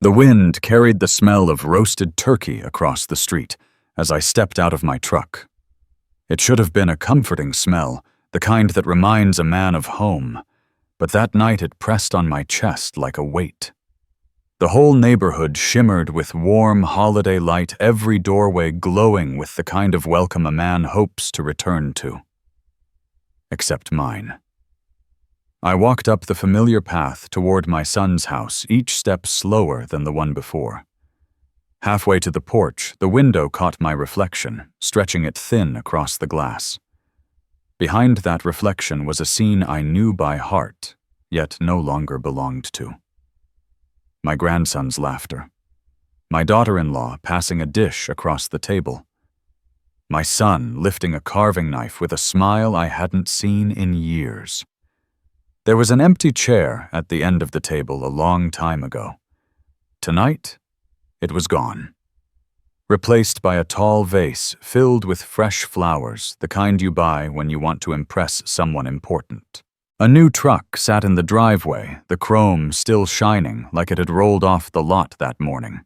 The wind carried the smell of roasted turkey across the street as I stepped out of my truck. It should have been a comforting smell, the kind that reminds a man of home, but that night it pressed on my chest like a weight. The whole neighborhood shimmered with warm holiday light, every doorway glowing with the kind of welcome a man hopes to return to. Except mine. I walked up the familiar path toward my son's house, each step slower than the one before. Halfway to the porch, the window caught my reflection, stretching it thin across the glass. Behind that reflection was a scene I knew by heart, yet no longer belonged to. My grandson's laughter. My daughter-in-law passing a dish across the table. My son lifting a carving knife with a smile I hadn't seen in years. There was an empty chair at the end of the table a long time ago. Tonight, it was gone. Replaced by a tall vase filled with fresh flowers, the kind you buy when you want to impress someone important. A new truck sat in the driveway, the chrome still shining like it had rolled off the lot that morning.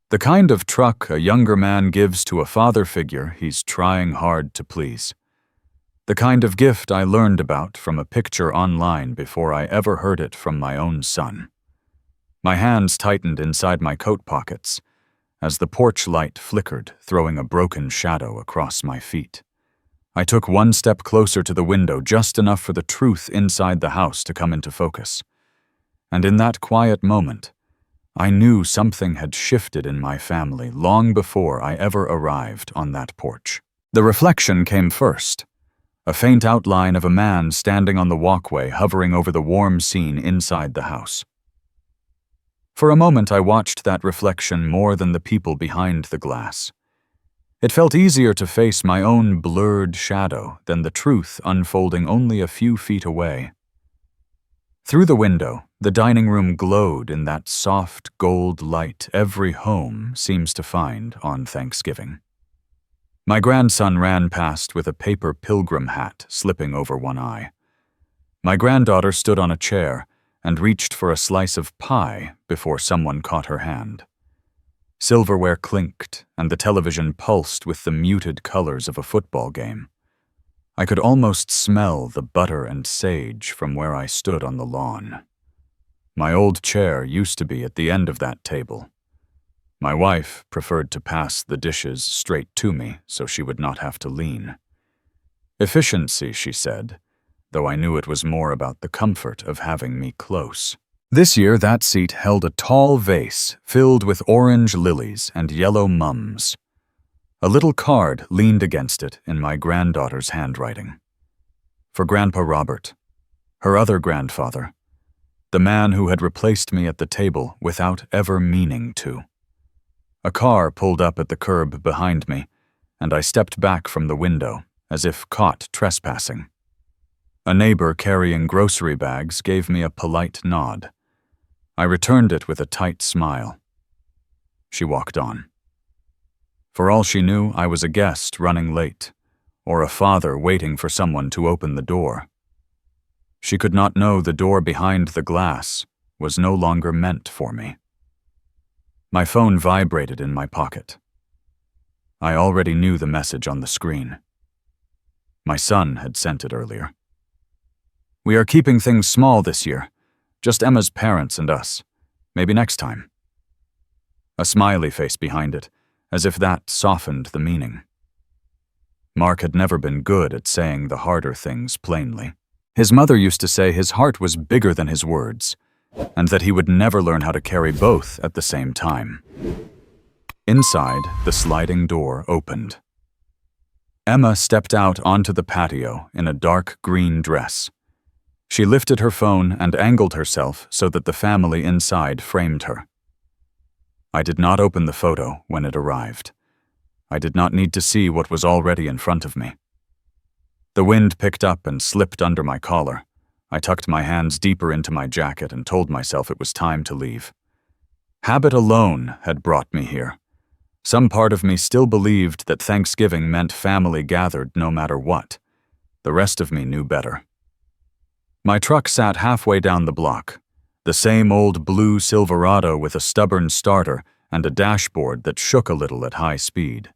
The kind of truck a younger man gives to a father figure he's trying hard to please. The kind of gift I learned about from a picture online before I ever heard it from my own son. My hands tightened inside my coat pockets as the porch light flickered, throwing a broken shadow across my feet. I took one step closer to the window, just enough for the truth inside the house to come into focus. And in that quiet moment, I knew something had shifted in my family long before I ever arrived on that porch. The reflection came first. A faint outline of a man standing on the walkway, hovering over the warm scene inside the house. For a moment I watched that reflection more than the people behind the glass. It felt easier to face my own blurred shadow than the truth unfolding only a few feet away. Through the window, the dining room glowed in that soft gold light every home seems to find on Thanksgiving. My grandson ran past with a paper pilgrim hat slipping over one eye. My granddaughter stood on a chair and reached for a slice of pie before someone caught her hand. Silverware clinked, and the television pulsed with the muted colors of a football game. I could almost smell the butter and sage from where I stood on the lawn. My old chair used to be at the end of that table. My wife preferred to pass the dishes straight to me so she would not have to lean. Efficiency, she said, though I knew it was more about the comfort of having me close. This year, that seat held a tall vase filled with orange lilies and yellow mums. A little card leaned against it in my granddaughter's handwriting. For Grandpa Robert, her other grandfather, the man who had replaced me at the table without ever meaning to. A car pulled up at the curb behind me, and I stepped back from the window, as if caught trespassing. A neighbor carrying grocery bags gave me a polite nod. I returned it with a tight smile. She walked on. For all she knew, I was a guest running late, or a father waiting for someone to open the door. She could not know the door behind the glass was no longer meant for me. My phone vibrated in my pocket. I already knew the message on the screen. My son had sent it earlier. "We are keeping things small this year. Just Emma's parents and us. Maybe next time." A smiley face behind it, as if that softened the meaning. Mark had never been good at saying the harder things plainly. His mother used to say his heart was bigger than his words, and that he would never learn how to carry both at the same time. Inside, the sliding door opened. Emma stepped out onto the patio in a dark green dress. She lifted her phone and angled herself so that the family inside framed her. I did not open the photo when it arrived. I did not need to see what was already in front of me. The wind picked up and slipped under my collar. I tucked my hands deeper into my jacket and told myself it was time to leave. Habit alone had brought me here. Some part of me still believed that Thanksgiving meant family gathered no matter what. The rest of me knew better. My truck sat halfway down the block. The same old blue Silverado with a stubborn starter and a dashboard that shook a little at high speed.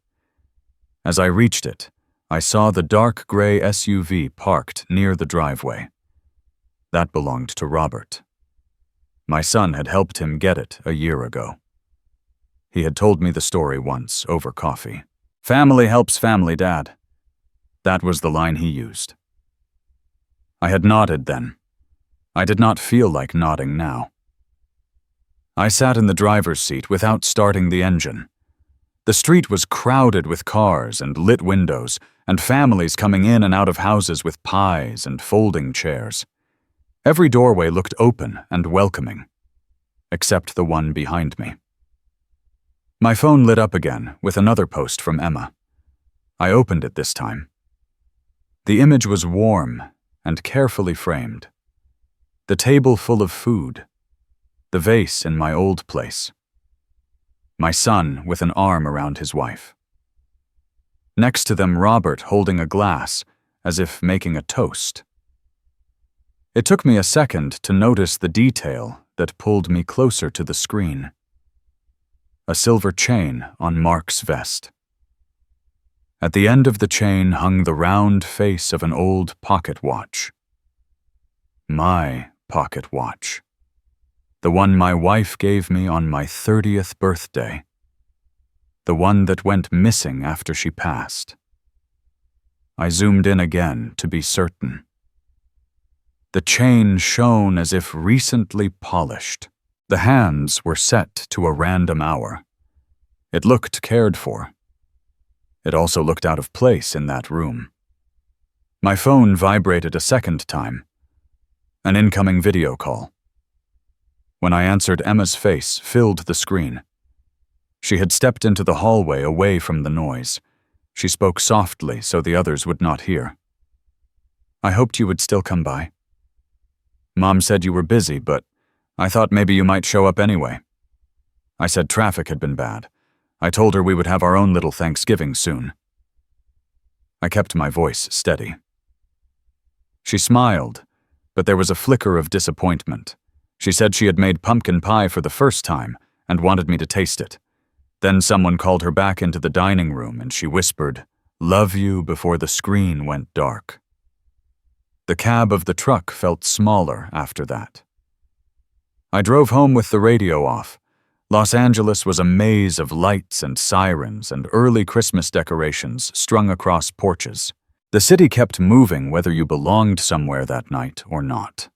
As I reached it, I saw the dark gray SUV parked near the driveway. That belonged to Robert. My son had helped him get it a year ago. He had told me the story once over coffee. "Family helps family, Dad." That was the line he used. I had nodded then. I did not feel like nodding now. I sat in the driver's seat without starting the engine. The street was crowded with cars and lit windows, and families coming in and out of houses with pies and folding chairs. Every doorway looked open and welcoming, except the one behind me. My phone lit up again with another post from Emma. I opened it this time. The image was warm and carefully framed. The table full of food. The vase in my old place. My son with an arm around his wife. Next to them, Robert holding a glass, as if making a toast. It took me a second to notice the detail that pulled me closer to the screen. A silver chain on Mark's vest. At the end of the chain hung the round face of an old pocket watch. My pocket watch. The one my wife gave me on my 30th birthday. The one that went missing after she passed. I zoomed in again to be certain. The chain shone as if recently polished. The hands were set to a random hour. It looked cared for. It also looked out of place in that room. My phone vibrated a second time. An incoming video call. When I answered, Emma's face filled the screen. She had stepped into the hallway away from the noise. She spoke softly so the others would not hear. "I hoped you would still come by. Mom said you were busy, but I thought maybe you might show up anyway. I said traffic had been bad. I told her we would have our own little Thanksgiving soon." I kept my voice steady. She smiled, but there was a flicker of disappointment. She said she had made pumpkin pie for the first time and wanted me to taste it. Then someone called her back into the dining room and she whispered, "Love you," before the screen went dark. The cab of the truck felt smaller after that. I drove home with the radio off. Los Angeles was a maze of lights and sirens and early Christmas decorations strung across porches. The city kept moving whether you belonged somewhere that night or not.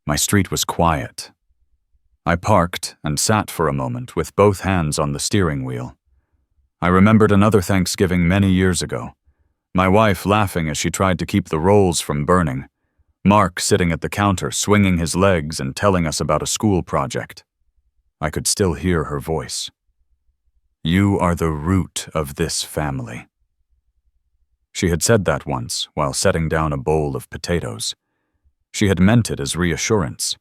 My street was quiet. I parked and sat for a moment with both hands on the steering wheel. I remembered another Thanksgiving many years ago. My wife laughing as she tried to keep the rolls from burning. Mark sitting at the counter swinging his legs and telling us about a school project. I could still hear her voice. "You are the root of this family." She had said that once while setting down a bowl of potatoes. She had meant it as reassurance.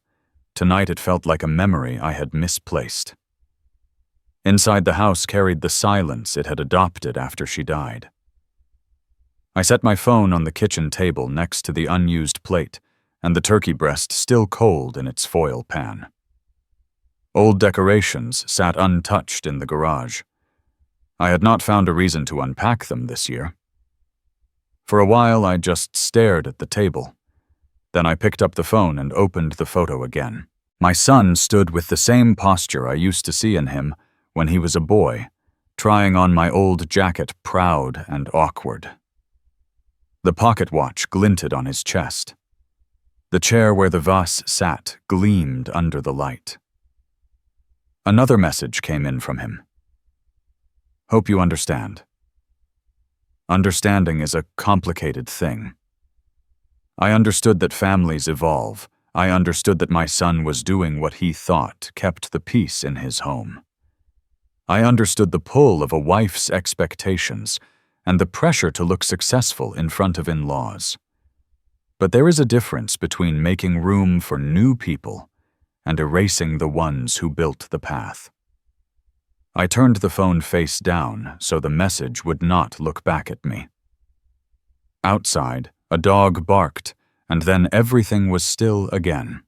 Tonight it felt like a memory I had misplaced. Inside the house carried the silence it had adopted after she died. I set my phone on the kitchen table next to the unused plate and the turkey breast still cold in its foil pan. Old decorations sat untouched in the garage. I had not found a reason to unpack them this year. For a while I just stared at the table. Then I picked up the phone and opened the photo again. My son stood with the same posture I used to see in him when he was a boy, trying on my old jacket proud and awkward. The pocket watch glinted on his chest. The chair where the vase sat gleamed under the light. Another message came in from him. "Hope you understand. Understanding is a complicated thing. I understood that families evolve. I understood that my son was doing what he thought kept the peace in his home. I understood the pull of a wife's expectations and the pressure to look successful in front of in-laws. But there is a difference between making room for new people and erasing the ones who built the path." I turned the phone face down so the message would not look back at me. Outside, a dog barked, and then everything was still again.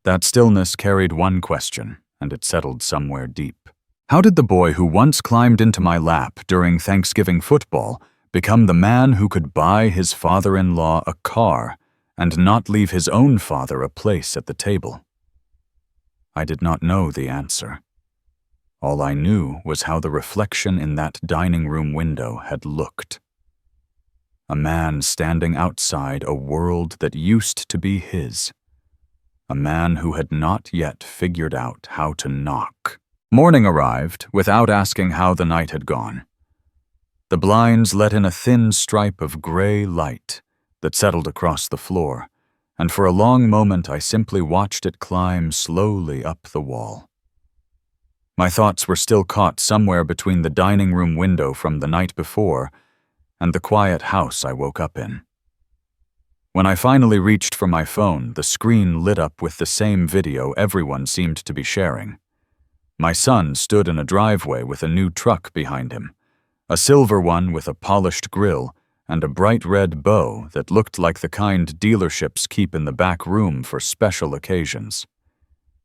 That stillness carried one question, and it settled somewhere deep. How did the boy who once climbed into my lap during Thanksgiving football become the man who could buy his father-in-law a car and not leave his own father a place at the table? I did not know the answer. All I knew was how the reflection in that dining room window had looked. A man standing outside a world that used to be his. A man who had not yet figured out how to knock. Morning arrived without asking how the night had gone. The blinds let in a thin stripe of gray light that settled across the floor, and for a long moment I simply watched it climb slowly up the wall. My thoughts were still caught somewhere between the dining room window from the night before and the quiet house I woke up in. When I finally reached for my phone, the screen lit up with the same video everyone seemed to be sharing. My son stood in a driveway with a new truck behind him, a silver one with a polished grille and a bright red bow that looked like the kind dealerships keep in the back room for special occasions.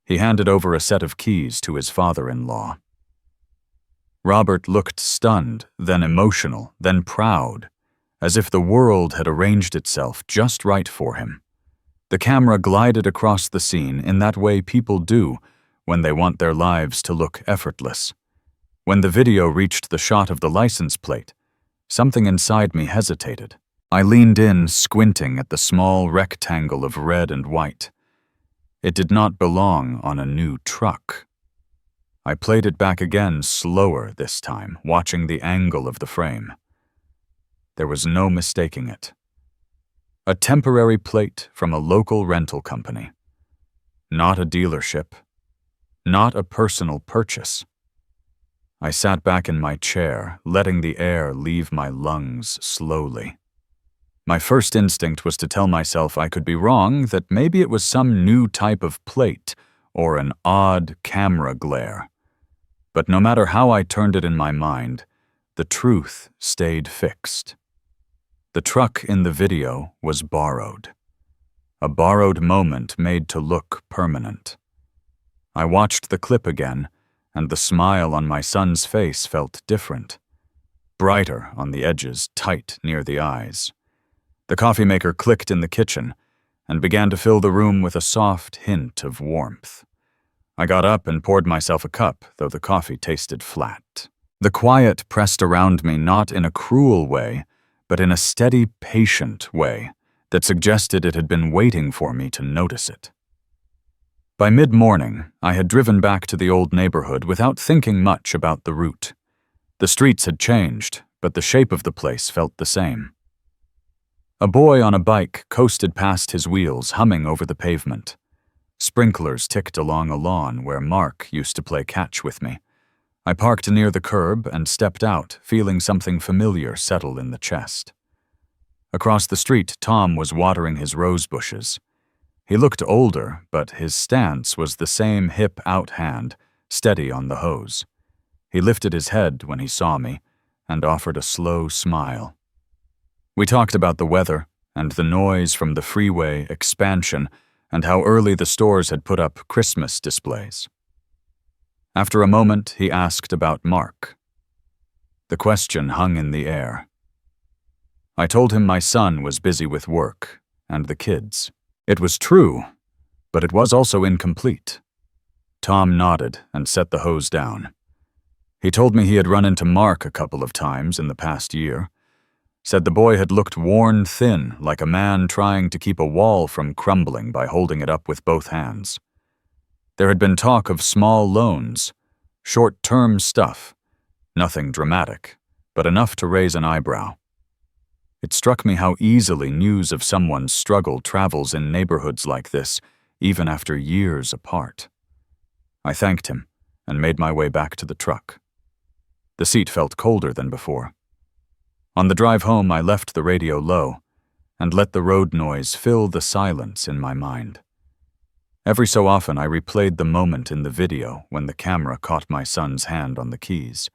He handed over a set of keys to his father-in-law. Robert looked stunned, then emotional, then proud, as if the world had arranged itself just right for him. The camera glided across the scene in that way people do when they want their lives to look effortless. When the video reached the shot of the license plate, something inside me hesitated. I leaned in, squinting at the small rectangle of red and white. It did not belong on a new truck. I played it back again, slower this time, watching the angle of the frame. There was no mistaking it. A temporary plate from a local rental company. Not a dealership. Not a personal purchase. I sat back in my chair, letting the air leave my lungs slowly. My first instinct was to tell myself I could be wrong, that maybe it was some new type of plate or an odd camera glare. But no matter how I turned it in my mind, the truth stayed fixed. The truck in the video was borrowed. A borrowed moment made to look permanent. I watched the clip again, and the smile on my son's face felt different. Brighter on the edges, tight near the eyes. The coffee maker clicked in the kitchen and began to fill the room with a soft hint of warmth. I got up and poured myself a cup, though the coffee tasted flat. The quiet pressed around me not in a cruel way, but in a steady, patient way that suggested it had been waiting for me to notice it. By mid-morning, I had driven back to the old neighborhood without thinking much about the route. The streets had changed, but the shape of the place felt the same. A boy on a bike coasted past his wheels, humming over the pavement. Sprinklers ticked along a lawn where Mark used to play catch with me. I parked near the curb and stepped out, feeling something familiar settle in the chest. Across the street, Tom was watering his rose bushes. He looked older, but his stance was the same hip-out hand, steady on the hose. He lifted his head when he saw me and offered a slow smile. We talked about the weather and the noise from the freeway expansion and how early the stores had put up Christmas displays. After a moment, he asked about Mark. The question hung in the air. I told him my son was busy with work and the kids. It was true, but it was also incomplete. Tom nodded and set the hose down. He told me he had run into Mark a couple of times in the past year. Said the boy had looked worn thin, like a man trying to keep a wall from crumbling by holding it up with both hands. There had been talk of small loans, short-term stuff, nothing dramatic, but enough to raise an eyebrow. It struck me how easily news of someone's struggle travels in neighborhoods like this, even after years apart. I thanked him and made my way back to the truck. The seat felt colder than before. On the drive home, I left the radio low and let the road noise fill the silence in my mind. Every so often, I replayed the moment in the video when the camera caught my son's hand on the keys.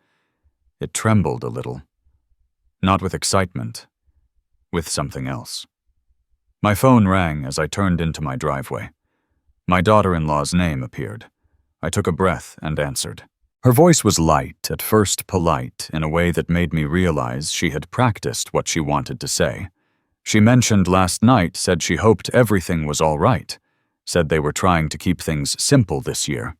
It trembled a little. Not with excitement, with something else. My phone rang as I turned into my driveway. My daughter-in-law's name appeared. I took a breath and answered. Her voice was light, at first polite, in a way that made me realize she had practiced what she wanted to say. She mentioned last night, said she hoped everything was all right, said they were trying to keep things simple this year.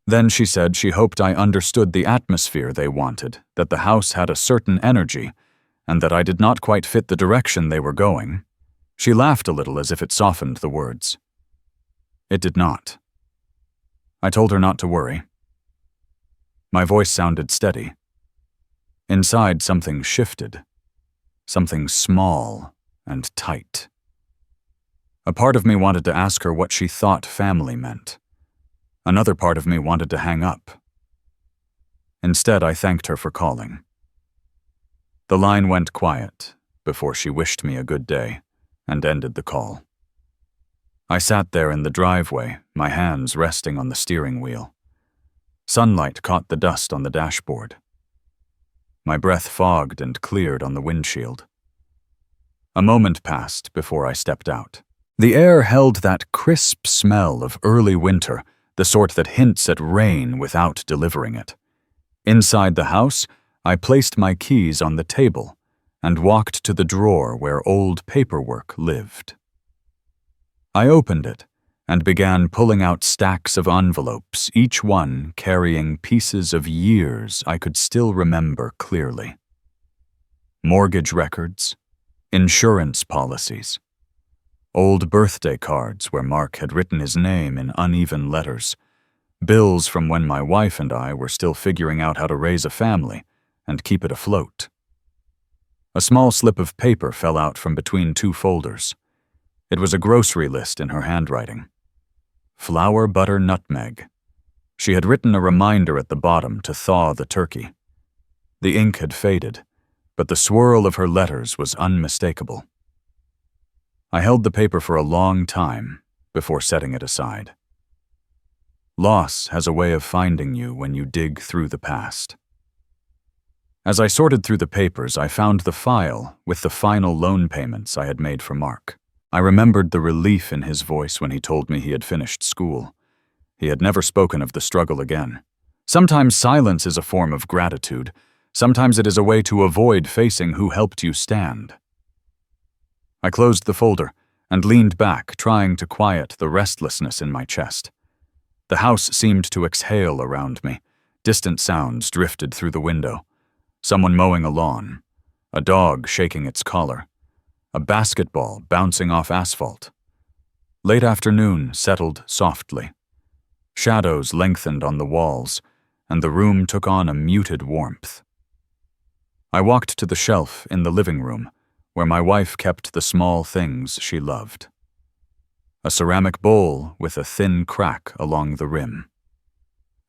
Then she said she hoped I understood the atmosphere they wanted, that the house had a certain energy, and that I did not quite fit the direction they were going. She laughed a little as if it softened the words. It did not. I told her not to worry. My voice sounded steady. Inside, something shifted. Something small and tight. A part of me wanted to ask her what she thought family meant. Another part of me wanted to hang up. Instead, I thanked her for calling. The line went quiet before she wished me a good day and ended the call. I sat there in the driveway, my hands resting on the steering wheel. Sunlight caught the dust on the dashboard. My breath fogged and cleared on the windshield. A moment passed before I stepped out. The air held that crisp smell of early winter, the sort that hints at rain without delivering it. Inside the house, I placed my keys on the table and walked to the drawer where old paperwork lived. I opened it and began pulling out stacks of envelopes, each one carrying pieces of years I could still remember clearly. Mortgage records, insurance policies, old birthday cards where Mark had written his name in uneven letters, bills from when my wife and I were still figuring out how to raise a family and keep it afloat. A small slip of paper fell out from between two folders. It was a grocery list in her handwriting. Flour, butter, nutmeg. She had written a reminder at the bottom to thaw the turkey. The ink had faded, but the swirl of her letters was unmistakable. I held the paper for a long time before setting it aside. Loss has a way of finding you when you dig through the past. As I sorted through the papers, I found the file with the final loan payments I had made for Mark. I remembered the relief in his voice when he told me he had finished school. He had never spoken of the struggle again. Sometimes silence is a form of gratitude. Sometimes it is a way to avoid facing who helped you stand. I closed the folder and leaned back, trying to quiet the restlessness in my chest. The house seemed to exhale around me. Distant sounds drifted through the window. Someone mowing a lawn, a dog shaking its collar, a basketball bouncing off asphalt. Late afternoon settled softly. Shadows lengthened on the walls, and the room took on a muted warmth. I walked to the shelf in the living room, where my wife kept the small things she loved. A ceramic bowl with a thin crack along the rim.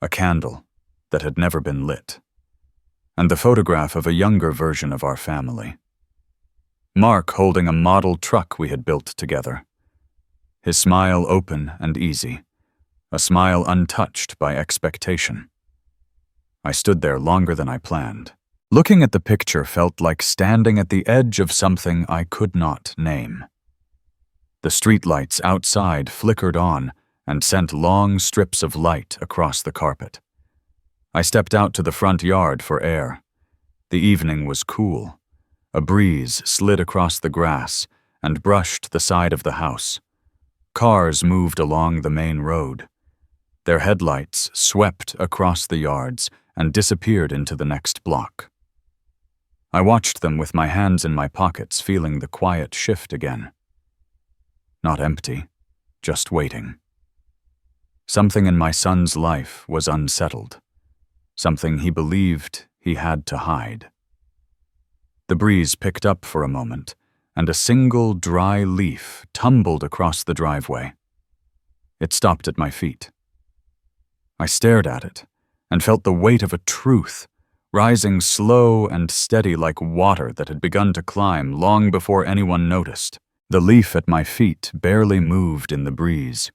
A candle that had never been lit. And the photograph of a younger version of our family. Mark holding a model truck we had built together. His smile open and easy, a smile untouched by expectation. I stood there longer than I planned. Looking at the picture felt like standing at the edge of something I could not name. The streetlights outside flickered on and sent long strips of light across the carpet. I stepped out to the front yard for air. The evening was cool. A breeze slid across the grass and brushed the side of the house. Cars moved along the main road. Their headlights swept across the yards and disappeared into the next block. I watched them with my hands in my pockets, feeling the quiet shift again. Not empty, just waiting. Something in my son's life was unsettled. Something he believed he had to hide. The breeze picked up for a moment, and a single dry leaf tumbled across the driveway. It stopped at my feet. I stared at it and felt the weight of a truth, rising slow and steady like water that had begun to climb long before anyone noticed. The leaf at my feet barely moved in the breeze.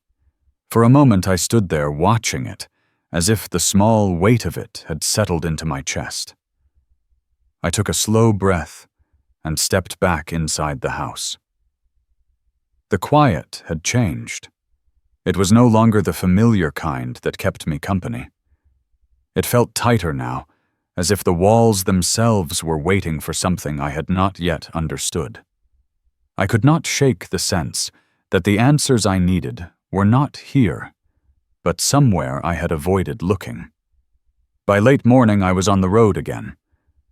For a moment I stood there watching it, as if the small weight of it had settled into my chest. I took a slow breath and stepped back inside the house. The quiet had changed. It was no longer the familiar kind that kept me company. It felt tighter now, as if the walls themselves were waiting for something I had not yet understood. I could not shake the sense that the answers I needed were not here, but somewhere I had avoided looking. By late morning, I was on the road again.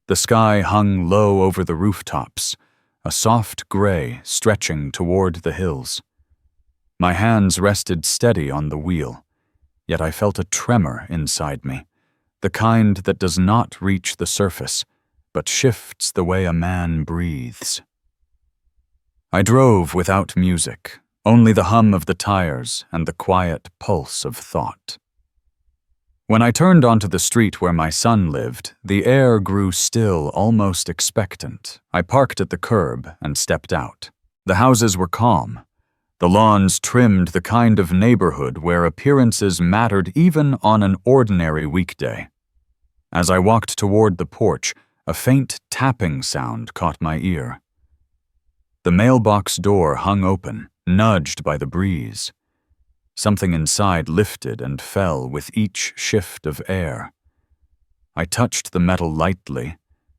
The sky hung low over the rooftops, a soft gray stretching toward the hills. My hands rested steady on the wheel, yet I felt a tremor inside me, the kind that does not reach the surface, but shifts the way a man breathes. I drove without music, only the hum of the tires and the quiet pulse of thought. When I turned onto the street where my son lived, the air grew still, almost expectant. I parked at the curb and stepped out. The houses were calm. The lawns trimmed, the kind of neighborhood where appearances mattered even on an ordinary weekday. As I walked toward the porch, a faint tapping sound caught my ear. The mailbox door hung open, nudged by the breeze. Something inside lifted and fell with each shift of air. I touched the metal lightly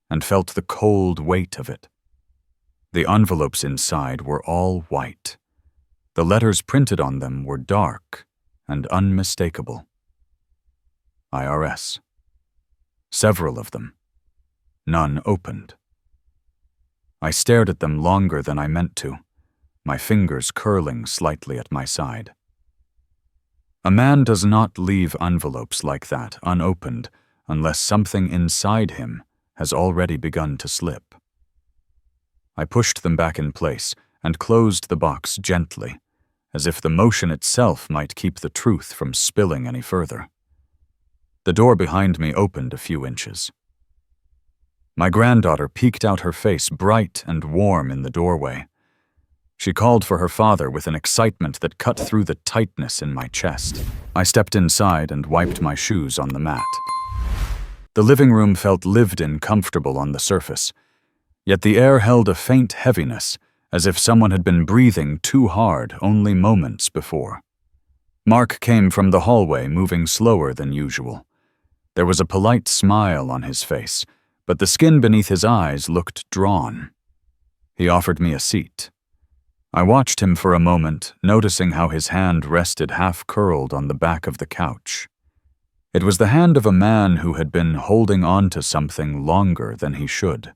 and felt the cold weight of it. The envelopes inside were all white. The letters printed on them were dark and unmistakable. IRS. Several of them. None opened. I stared at them longer than I meant to, my fingers curling slightly at my side. A man does not leave envelopes like that unopened unless something inside him has already begun to slip. I pushed them back in place and closed the box gently, as if the motion itself might keep the truth from spilling any further. The door behind me opened a few inches. My granddaughter peeked out her face bright and warm in the doorway. She called for her father with an excitement that cut through the tightness in my chest. I stepped inside and wiped my shoes on the mat. The living room felt lived-in comfortable on the surface, yet the air held a faint heaviness, as if someone had been breathing too hard only moments before. Mark came from the hallway, moving slower than usual. There was a polite smile on his face, but the skin beneath his eyes looked drawn. He offered me a seat. I watched him for a moment, noticing how his hand rested half-curled on the back of the couch. It was the hand of a man who had been holding on to something longer than he should.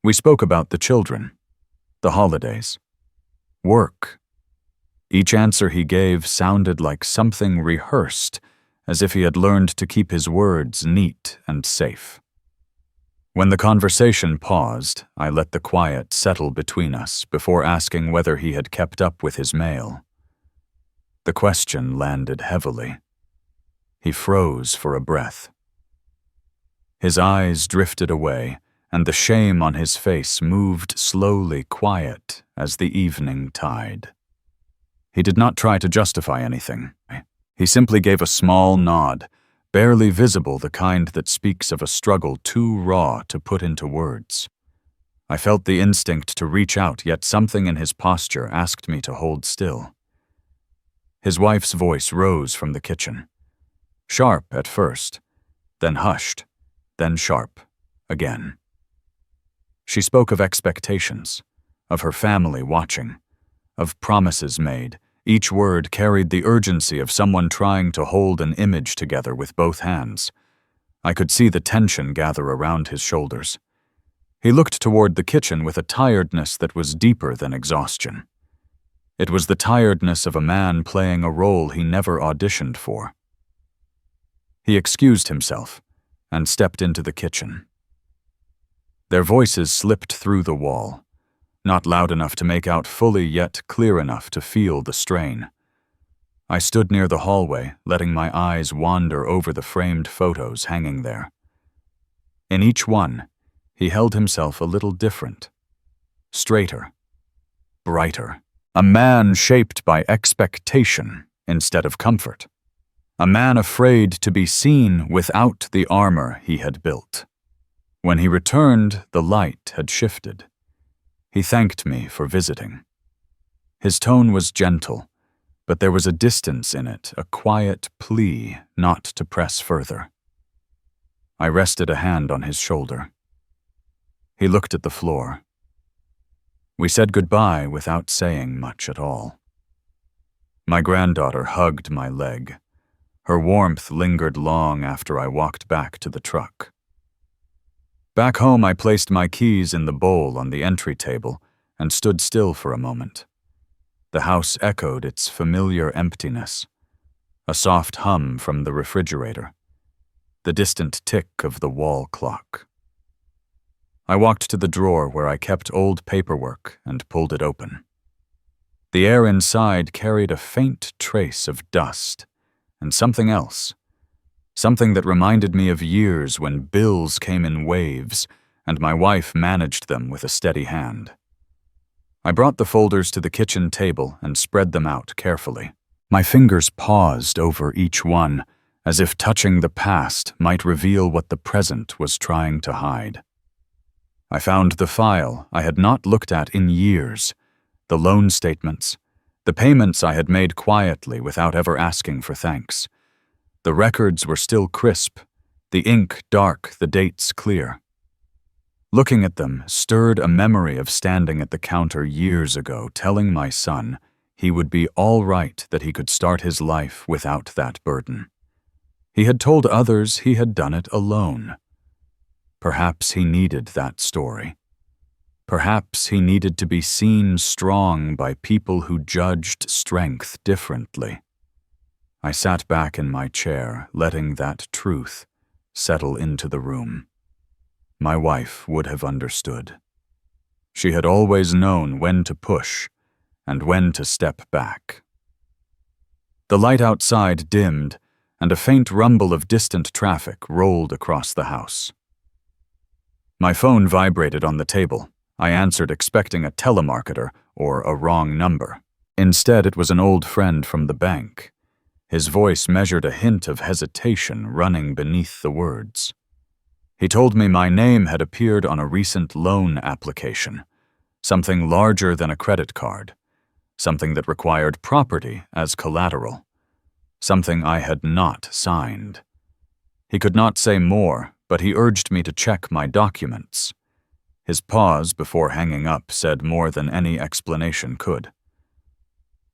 We spoke about the children, the holidays, work. Each answer he gave sounded like something rehearsed, as if he had learned to keep his words neat and safe. When the conversation paused, I let the quiet settle between us before asking whether he had kept up with his mail. The question landed heavily. He froze for a breath. His eyes drifted away, and the shame on his face moved slowly quiet as the evening tide. He did not try to justify anything. He simply gave a small nod, barely visible, the kind that speaks of a struggle too raw to put into words. I felt the instinct to reach out, yet something in his posture asked me to hold still. His wife's voice rose from the kitchen. Sharp at first, then hushed, then sharp again. She spoke of expectations, of her family watching, of promises made. Each word carried the urgency of someone trying to hold an image together with both hands. I could see the tension gather around his shoulders. He looked toward the kitchen with a tiredness that was deeper than exhaustion. It was the tiredness of a man playing a role he never auditioned for. He excused himself and stepped into the kitchen. Their voices slipped through the wall, not loud enough to make out fully, yet clear enough to feel the strain. I stood near the hallway, letting my eyes wander over the framed photos hanging there. In each one, he held himself a little different, straighter, brighter. A man shaped by expectation instead of comfort. A man afraid to be seen without the armor he had built. When he returned, the light had shifted. He thanked me for visiting. His tone was gentle, but there was a distance in it, a quiet plea not to press further. I rested a hand on his shoulder. He looked at the floor. We said goodbye without saying much at all. My granddaughter hugged my leg. Her warmth lingered long after I walked back to the truck. Back home, I placed my keys in the bowl on the entry table and stood still for a moment. The house echoed its familiar emptiness, a soft hum from the refrigerator, the distant tick of the wall clock. I walked to the drawer where I kept old paperwork and pulled it open. The air inside carried a faint trace of dust and something else, something that reminded me of years when bills came in waves and my wife managed them with a steady hand. I brought the folders to the kitchen table and spread them out carefully. My fingers paused over each one, as if touching the past might reveal what the present was trying to hide. I found the file I had not looked at in years, the loan statements, the payments I had made quietly without ever asking for thanks. The records were still crisp, the ink dark, the dates clear. Looking at them stirred a memory of standing at the counter years ago, telling my son he would be all right, that he could start his life without that burden. He had told others he had done it alone. Perhaps he needed that story. Perhaps he needed to be seen strong by people who judged strength differently. I sat back in my chair, letting that truth settle into the room. My wife would have understood. She had always known when to push and when to step back. The light outside dimmed, and a faint rumble of distant traffic rolled across the house. My phone vibrated on the table. I answered, expecting a telemarketer or a wrong number. Instead, it was an old friend from the bank. His voice measured a hint of hesitation running beneath the words. He told me my name had appeared on a recent loan application, something larger than a credit card, something that required property as collateral, something I had not signed. He could not say more, but he urged me to check my documents. His pause before hanging up said more than any explanation could.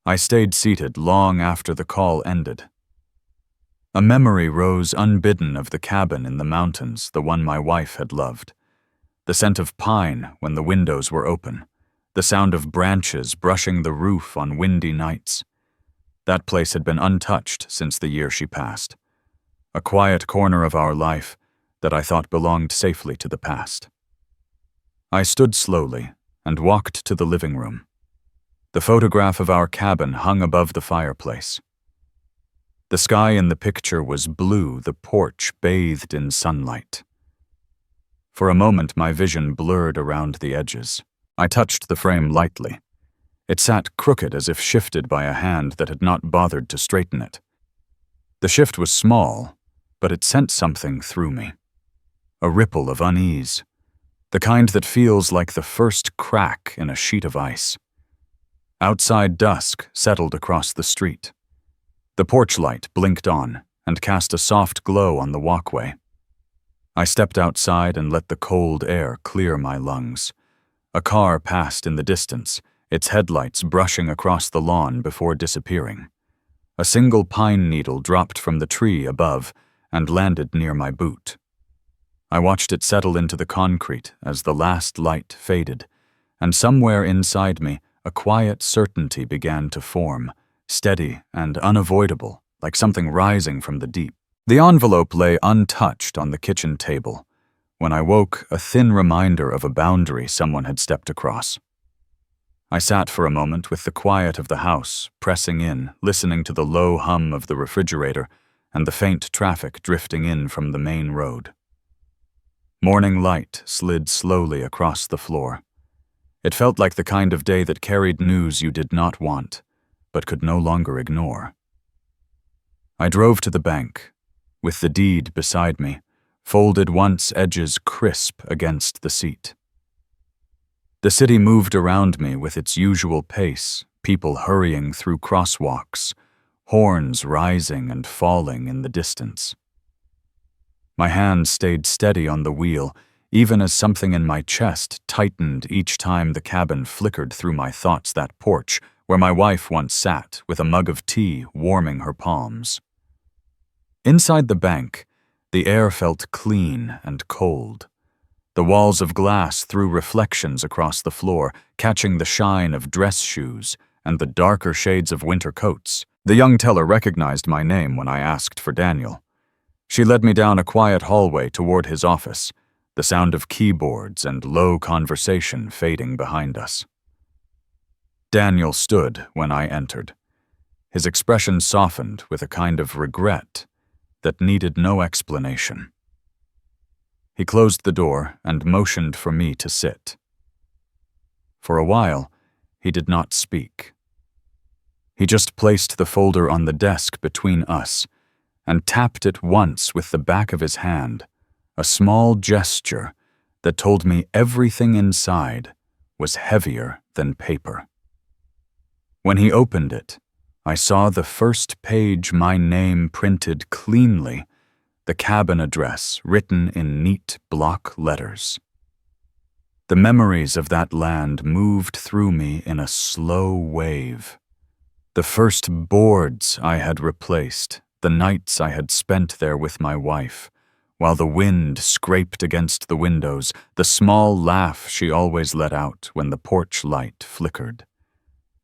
I stayed seated long after the call ended. A memory rose unbidden of the cabin in the mountains, the one my wife had loved. The scent of pine when the windows were open, the sound of branches brushing the roof on windy nights. That place had been untouched since the year she passed. A quiet corner of our life that I thought belonged safely to the past. I stood slowly and walked to the living room. The photograph of our cabin hung above the fireplace. The sky in the picture was blue, the porch bathed in sunlight. For a moment, my vision blurred around the edges. I touched the frame lightly. It sat crooked as if shifted by a hand that had not bothered to straighten it. The shift was small, but it sent something through me. A ripple of unease. The kind that feels like the first crack in a sheet of ice. Outside, dusk settled across the street. The porch light blinked on and cast a soft glow on the walkway. I stepped outside and let the cold air clear my lungs. A car passed in the distance, its headlights brushing across the lawn before disappearing. A single pine needle dropped from the tree above and landed near my boot. I watched it settle into the concrete as the last light faded, and somewhere inside me, a quiet certainty began to form, steady and unavoidable, like something rising from the deep. The envelope lay untouched on the kitchen table. When I woke, a thin reminder of a boundary someone had stepped across. I sat for a moment with the quiet of the house, pressing in, listening to the low hum of the refrigerator and the faint traffic drifting in from the main road. Morning light slid slowly across the floor. It felt like the kind of day that carried news you did not want, but could no longer ignore. I drove to the bank, with the deed beside me, folded once edges crisp against the seat. The city moved around me with its usual pace, people hurrying through crosswalks, horns rising and falling in the distance. My hand stayed steady on the wheel, even as something in my chest tightened each time the cabin flickered through my thoughts that porch where my wife once sat with a mug of tea warming her palms. Inside the bank, the air felt clean and cold. The walls of glass threw reflections across the floor, catching the shine of dress shoes and the darker shades of winter coats. The young teller recognized my name when I asked for Daniel. She led me down a quiet hallway toward his office, the sound of keyboards and low conversation fading behind us. Daniel stood when I entered. His expression softened with a kind of regret that needed no explanation. He closed the door and motioned for me to sit. For a while, he did not speak. He just placed the folder on the desk between us and tapped it once with the back of his hand, a small gesture that told me everything inside was heavier than paper. When he opened it, I saw the first page, my name printed cleanly, the cabin address written in neat block letters. The memories of that land moved through me in a slow wave. The first boards I had replaced, the nights I had spent there with my wife, while the wind scraped against the windows, the small laugh she always let out when the porch light flickered.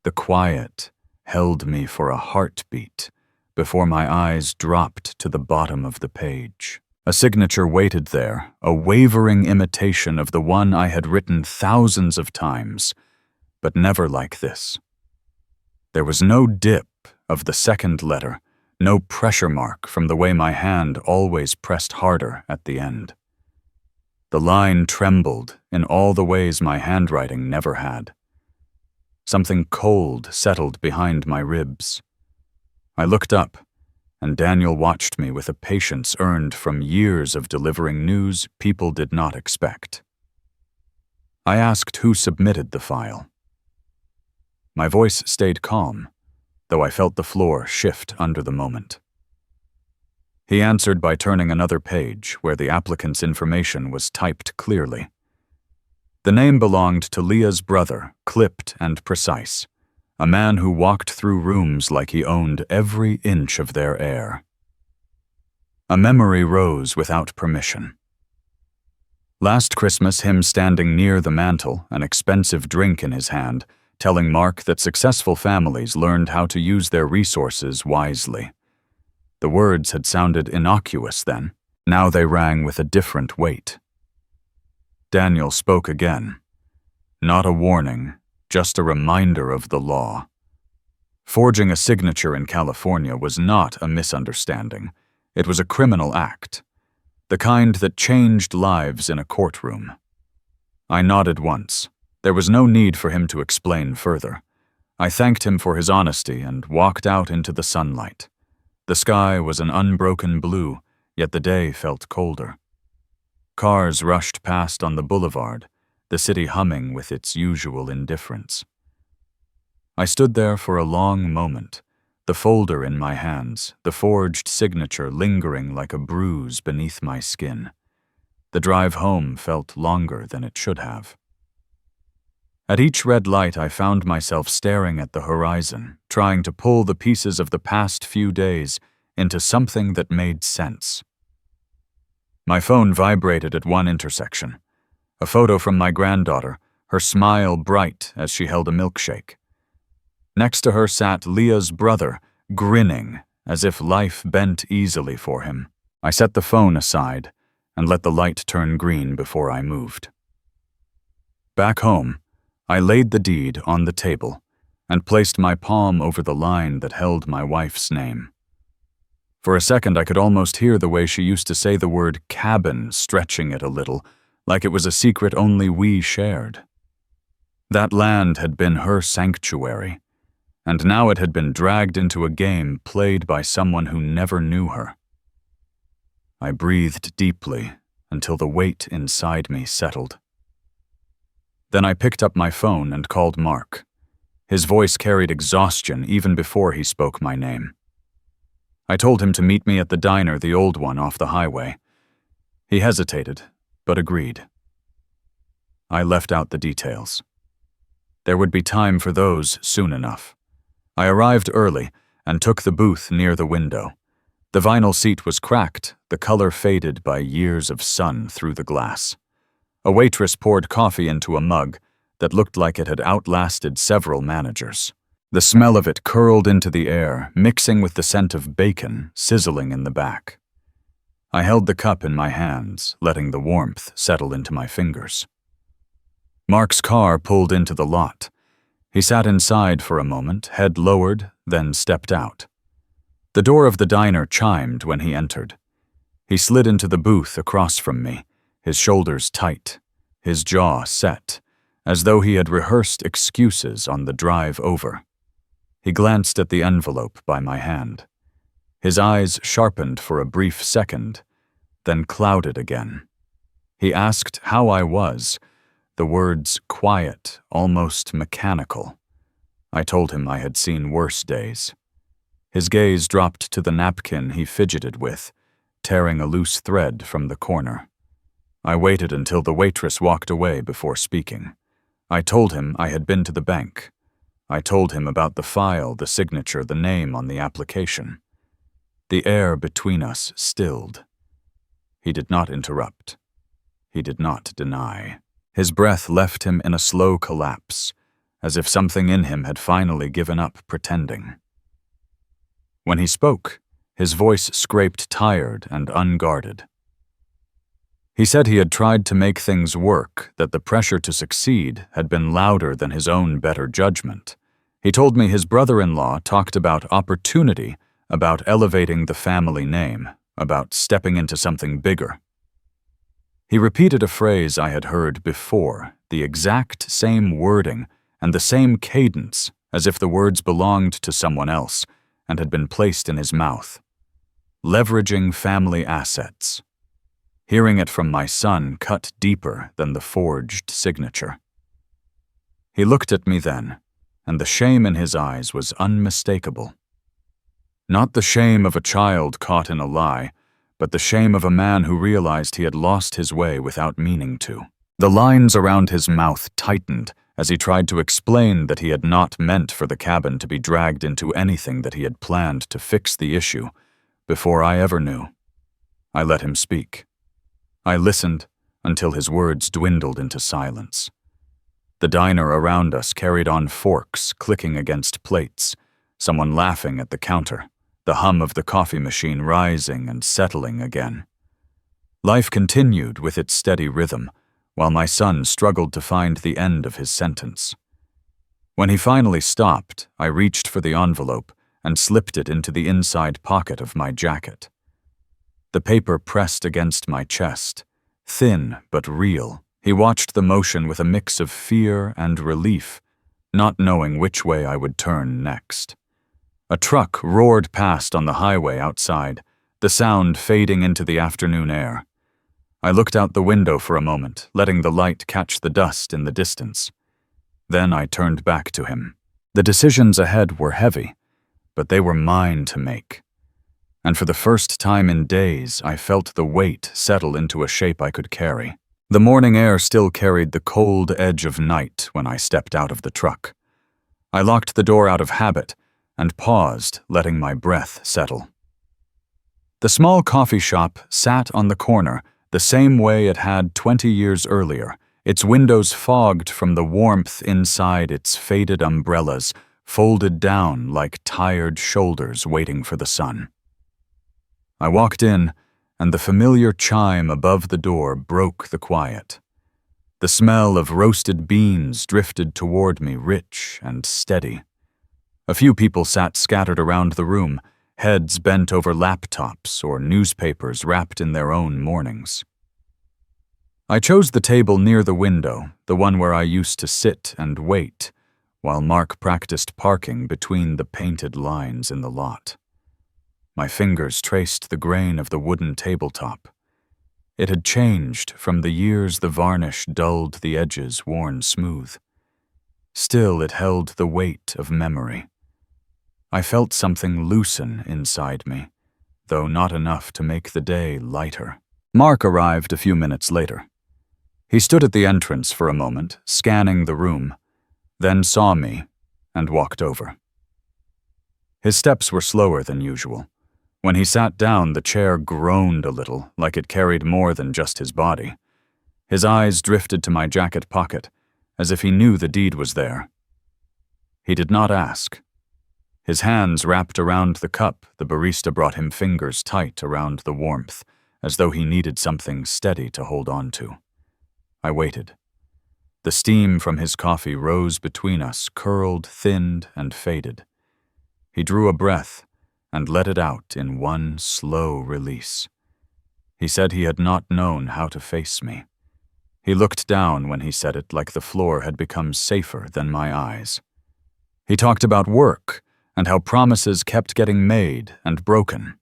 The quiet held me for a heartbeat before my eyes dropped to the bottom of the page. A signature waited there, a wavering imitation of the one I had written thousands of times, but never like this. There was no dip of the second letter, no pressure mark from the way my hand always pressed harder at the end. The line trembled in all the ways my handwriting never had. Something cold settled behind my ribs. I looked up, and Daniel watched me with a patience earned from years of delivering news people did not expect. I asked who submitted the file. My voice stayed calm, though I felt the floor shift under the moment. He answered by turning another page where the applicant's information was typed clearly. The name belonged to Leah's brother, clipped and precise, a man who walked through rooms like he owned every inch of their air. A memory rose without permission. Last Christmas, him standing near the mantel, an expensive drink in his hand, telling Mark that successful families learned how to use their resources wisely. The words had sounded innocuous then. Now they rang with a different weight. Daniel spoke again. Not a warning, just a reminder of the law. Forging a signature in California was not a misunderstanding. It was a criminal act, the kind that changed lives in a courtroom. I nodded once. There was no need for him to explain further. I thanked him for his honesty and walked out into the sunlight. The sky was an unbroken blue, yet the day felt colder. Cars rushed past on the boulevard, the city humming with its usual indifference. I stood there for a long moment, the folder in my hands, the forged signature lingering like a bruise beneath my skin. The drive home felt longer than it should have. At each red light, I found myself staring at the horizon, trying to pull the pieces of the past few days into something that made sense. My phone vibrated at one intersection. A photo from my granddaughter, her smile bright as she held a milkshake. Next to her sat Leah's brother, grinning as if life bent easily for him. I set the phone aside and let the light turn green before I moved. Back home, I laid the deed on the table and placed my palm over the line that held my wife's name. For a second, I could almost hear the way she used to say the word cabin, stretching it a little, like it was a secret only we shared. That land had been her sanctuary, and now it had been dragged into a game played by someone who never knew her. I breathed deeply until the weight inside me settled. Then I picked up my phone and called Mark. His voice carried exhaustion even before he spoke my name. I told him to meet me at the diner, the old one off the highway. He hesitated, but agreed. I left out the details. There would be time for those soon enough. I arrived early and took the booth near the window. The vinyl seat was cracked, the color faded by years of sun through the glass. A waitress poured coffee into a mug that looked like it had outlasted several managers. The smell of it curled into the air, mixing with the scent of bacon sizzling in the back. I held the cup in my hands, letting the warmth settle into my fingers. Mark's car pulled into the lot. He sat inside for a moment, head lowered, then stepped out. The door of the diner chimed when he entered. He slid into the booth across from me, his shoulders tight, his jaw set, as though he had rehearsed excuses on the drive over. He glanced at the envelope by my hand. His eyes sharpened for a brief second, then clouded again. He asked how I was, the words quiet, almost mechanical. I told him I had seen worse days. His gaze dropped to the napkin he fidgeted with, tearing a loose thread from the corner. I waited until the waitress walked away before speaking. I told him I had been to the bank. I told him about the file, the signature, the name on the application. The air between us stilled. He did not interrupt. He did not deny. His breath left him in a slow collapse, as if something in him had finally given up pretending. When he spoke, his voice scraped tired and unguarded. He said he had tried to make things work, that the pressure to succeed had been louder than his own better judgment. He told me his brother-in-law talked about opportunity, about elevating the family name, about stepping into something bigger. He repeated a phrase I had heard before, the exact same wording and the same cadence, as if the words belonged to someone else and had been placed in his mouth. Leveraging family assets. Hearing it from my son cut deeper than the forged signature. He looked at me then, and the shame in his eyes was unmistakable. Not the shame of a child caught in a lie, but the shame of a man who realized he had lost his way without meaning to. The lines around his mouth tightened as he tried to explain that he had not meant for the cabin to be dragged into anything that he had planned to fix the issue before I ever knew. I let him speak. I listened until his words dwindled into silence. The diner around us carried on forks clicking against plates, someone laughing at the counter, the hum of the coffee machine rising and settling again. Life continued with its steady rhythm, while my son struggled to find the end of his sentence. When he finally stopped, I reached for the envelope and slipped it into the inside pocket of my jacket. The paper pressed against my chest, thin but real. He watched the motion with a mix of fear and relief, not knowing which way I would turn next. A truck roared past on the highway outside, the sound fading into the afternoon air. I looked out the window for a moment, letting the light catch the dust in the distance. Then I turned back to him. The decisions ahead were heavy, but they were mine to make. And for the first time in days, I felt the weight settle into a shape I could carry. The morning air still carried the cold edge of night when I stepped out of the truck. I locked the door out of habit and paused, letting my breath settle. The small coffee shop sat on the corner the same way it had 20 years earlier, its windows fogged from the warmth inside its faded umbrellas, folded down like tired shoulders waiting for the sun. I walked in, and the familiar chime above the door broke the quiet. The smell of roasted beans drifted toward me, rich and steady. A few people sat scattered around the room, heads bent over laptops or newspapers wrapped in their own mornings. I chose the table near the window, the one where I used to sit and wait, while Mark practiced parking between the painted lines in the lot. My fingers traced the grain of the wooden tabletop. It had changed from the years the varnish dulled the edges worn smooth. Still, it held the weight of memory. I felt something loosen inside me, though not enough to make the day lighter. Mark arrived a few minutes later. He stood at the entrance for a moment, scanning the room, then saw me and walked over. His steps were slower than usual. When he sat down, the chair groaned a little, like it carried more than just his body. His eyes drifted to my jacket pocket, as if he knew the deed was there. He did not ask. His hands wrapped around the cup the barista brought him, fingers tight around the warmth, as though he needed something steady to hold on to. I waited. The steam from his coffee rose between us, curled, thinned, and faded. He drew a breath and let it out in one slow release. He said he had not known how to face me. He looked down when he said it, like the floor had become safer than my eyes. He talked about work and how promises kept getting made and broken.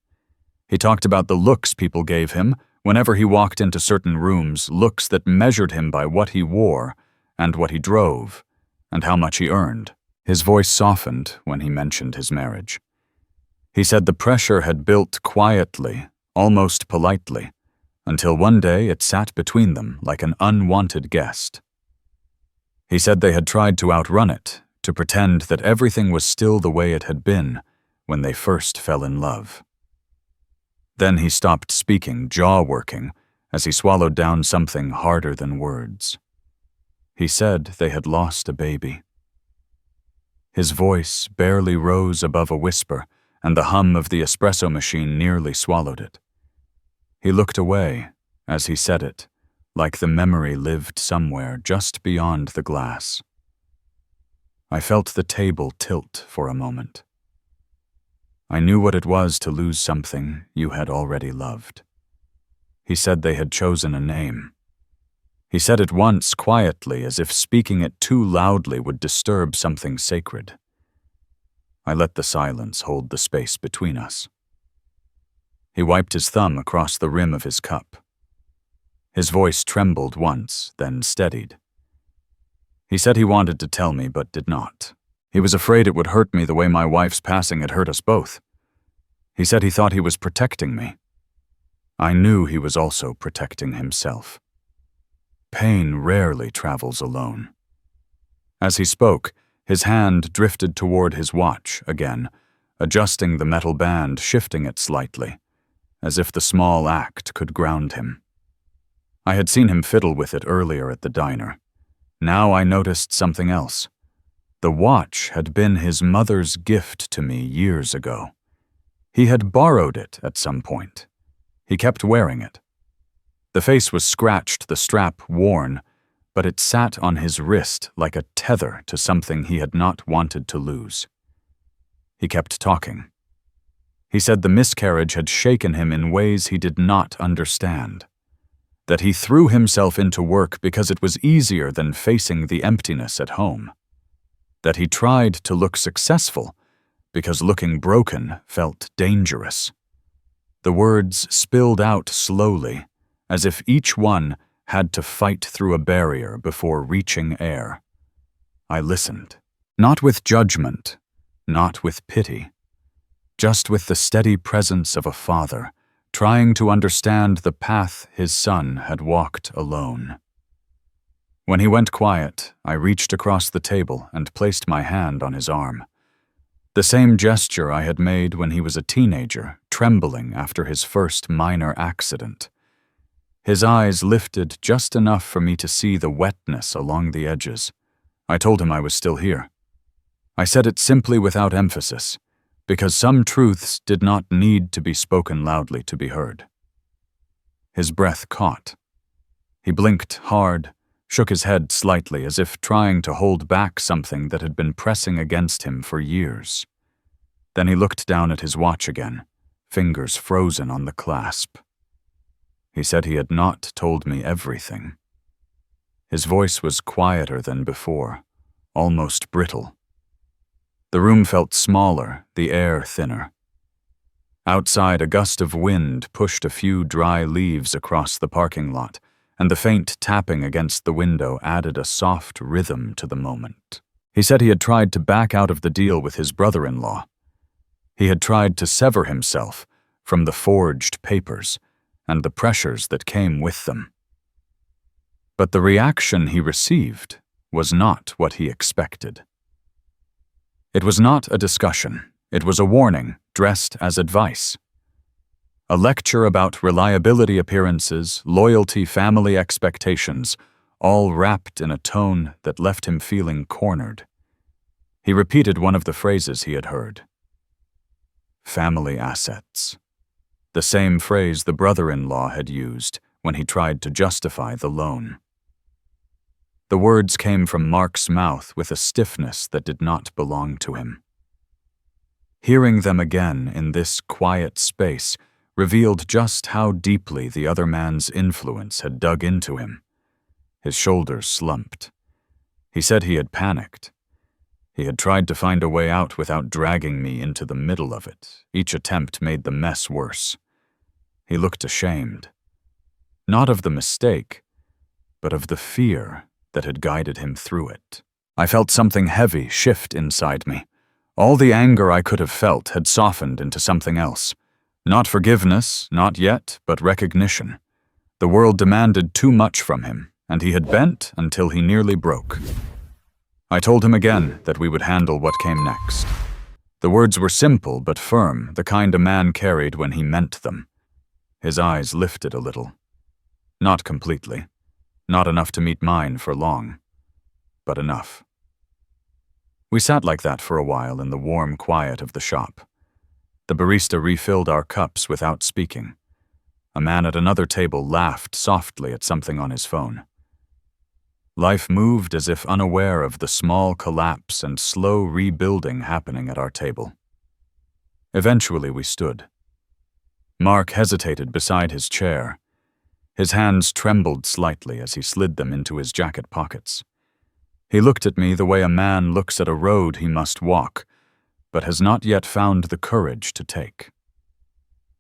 He talked about the looks people gave him whenever he walked into certain rooms, looks that measured him by what he wore and what he drove and how much he earned. His voice softened when he mentioned his marriage. He said the pressure had built quietly, almost politely, until one day it sat between them like an unwanted guest. He said they had tried to outrun it, to pretend that everything was still the way it had been when they first fell in love. Then he stopped speaking, jaw working, as he swallowed down something harder than words. He said they had lost a baby. His voice barely rose above a whisper, and the hum of the espresso machine nearly swallowed it. He looked away as he said it, like the memory lived somewhere just beyond the glass. I felt the table tilt for a moment. I knew what it was to lose something you had already loved. He said they had chosen a name. He said it once quietly, as if speaking it too loudly would disturb something sacred. I let the silence hold the space between us. He wiped his thumb across the rim of his cup. His voice trembled once, then steadied. He said he wanted to tell me, but did not. He was afraid it would hurt me the way my wife's passing had hurt us both. He said he thought he was protecting me. I knew he was also protecting himself. Pain rarely travels alone. As he spoke, his hand drifted toward his watch again, adjusting the metal band, shifting it slightly, as if the small act could ground him. I had seen him fiddle with it earlier at the diner. Now I noticed something else. The watch had been his mother's gift to me years ago. He had borrowed it at some point. He kept wearing it. The face was scratched, the strap worn, but it sat on his wrist like a tether to something he had not wanted to lose. He kept talking. He said the miscarriage had shaken him in ways he did not understand, that he threw himself into work because it was easier than facing the emptiness at home, that he tried to look successful because looking broken felt dangerous. The words spilled out slowly, as if each one had to fight through a barrier before reaching air. I listened, not with judgment, not with pity, just with the steady presence of a father, trying to understand the path his son had walked alone. When he went quiet, I reached across the table and placed my hand on his arm. The same gesture I had made when he was a teenager, trembling after his first minor accident. His eyes lifted just enough for me to see the wetness along the edges. I told him I was still here. I said it simply without emphasis, because some truths did not need to be spoken loudly to be heard. His breath caught. He blinked hard, shook his head slightly as if trying to hold back something that had been pressing against him for years. Then he looked down at his watch again, fingers frozen on the clasp. He said he had not told me everything. His voice was quieter than before, almost brittle. The room felt smaller, the air thinner. Outside, a gust of wind pushed a few dry leaves across the parking lot, and the faint tapping against the window added a soft rhythm to the moment. He said he had tried to back out of the deal with his brother-in-law. He had tried to sever himself from the forged papers and the pressures that came with them. But the reaction he received was not what he expected. It was not a discussion. It was a warning dressed as advice. A lecture about reliability appearances, loyalty, family expectations, all wrapped in a tone that left him feeling cornered. He repeated one of the phrases he had heard. Family assets. The same phrase the brother-in-law had used when he tried to justify the loan. The words came from Mark's mouth with a stiffness that did not belong to him. Hearing them again in this quiet space revealed just how deeply the other man's influence had dug into him. His shoulders slumped. He said he had panicked. He had tried to find a way out without dragging me into the middle of it. Each attempt made the mess worse. He looked ashamed. Not of the mistake, but of the fear that had guided him through it. I felt something heavy shift inside me. All the anger I could have felt had softened into something else. Not forgiveness, not yet, but recognition. The world demanded too much from him, and he had bent until he nearly broke. I told him again that we would handle what came next. The words were simple but firm, the kind a man carried when he meant them. His eyes lifted a little. Not completely. Not enough to meet mine for long, but enough. We sat like that for a while in the warm quiet of the shop. The barista refilled our cups without speaking. A man at another table laughed softly at something on his phone. Life moved as if unaware of the small collapse and slow rebuilding happening at our table. Eventually we stood. Mark hesitated beside his chair. His hands trembled slightly as he slid them into his jacket pockets. He looked at me the way a man looks at a road he must walk, but has not yet found the courage to take.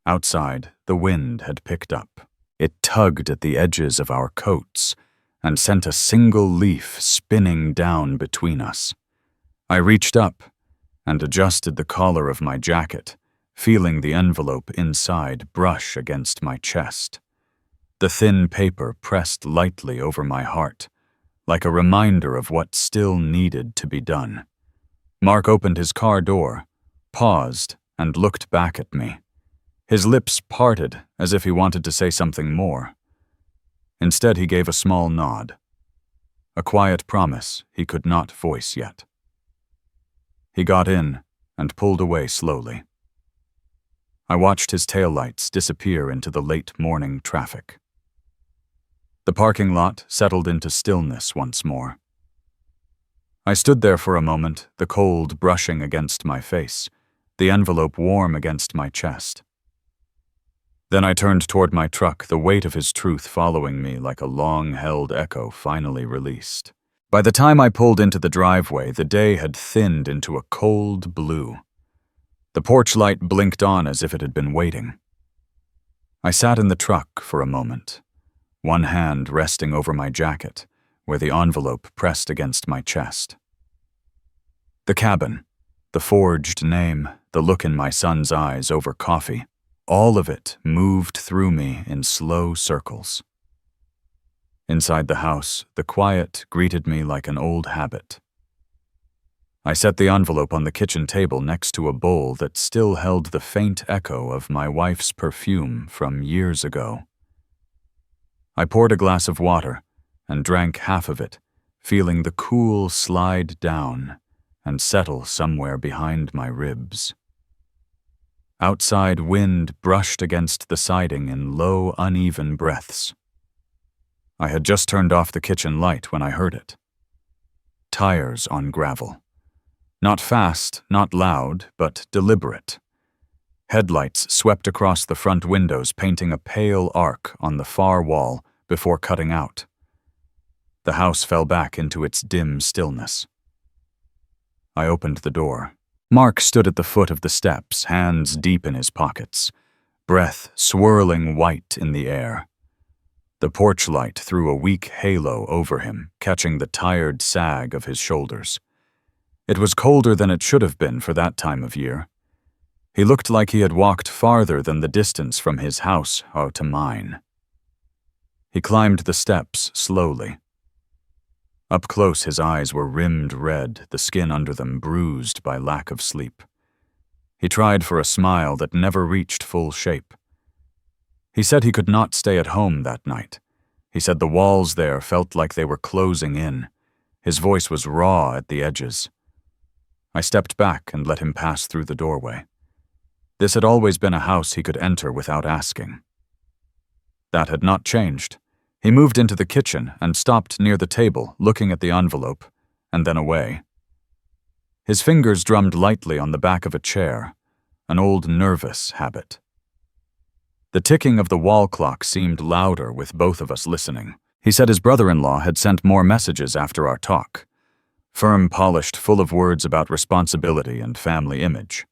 Outside, the wind had picked up. It tugged at the edges of our coats and sent a single leaf spinning down between us. I reached up and adjusted the collar of my jacket, feeling the envelope inside brush against my chest. The thin paper pressed lightly over my heart, like a reminder of what still needed to be done. Mark opened his car door, paused, and looked back at me. His lips parted as if he wanted to say something more. Instead, he gave a small nod, a quiet promise he could not voice yet. He got in and pulled away slowly. I watched his taillights disappear into the late morning traffic. The parking lot settled into stillness once more. I stood there for a moment, the cold brushing against my face, the envelope warm against my chest. Then I turned toward my truck, the weight of his truth following me like a long-held echo finally released. By the time I pulled into the driveway, the day had thinned into a cold blue. The porch light blinked on as if it had been waiting. I sat in the truck for a moment, one hand resting over my jacket, where the envelope pressed against my chest. The cabin, the forged name, the look in my son's eyes over coffee, all of it moved through me in slow circles. Inside the house, the quiet greeted me like an old habit. I set the envelope on the kitchen table next to a bowl that still held the faint echo of my wife's perfume from years ago. I poured a glass of water and drank half of it, feeling the cool slide down and settle somewhere behind my ribs. Outside wind brushed against the siding in low, uneven breaths. I had just turned off the kitchen light when I heard it. Tires on gravel. Not fast, not loud, but deliberate. Headlights swept across the front windows, painting a pale arc on the far wall before cutting out. The house fell back into its dim stillness. I opened the door. Mark stood at the foot of the steps, hands deep in his pockets, breath swirling white in the air. The porch light threw a weak halo over him, catching the tired sag of his shoulders. It was colder than it should have been for that time of year. He looked like he had walked farther than the distance from his house to mine. He climbed the steps slowly. Up close, his eyes were rimmed red, the skin under them bruised by lack of sleep. He tried for a smile that never reached full shape. He said he could not stay at home that night. He said the walls there felt like they were closing in. His voice was raw at the edges. I stepped back and let him pass through the doorway. This had always been a house he could enter without asking. That had not changed. He moved into the kitchen and stopped near the table, looking at the envelope, and then away. His fingers drummed lightly on the back of a chair, an old nervous habit. The ticking of the wall clock seemed louder with both of us listening. He said his brother-in-law had sent more messages after our talk, firm, polished, full of words about responsibility and family image.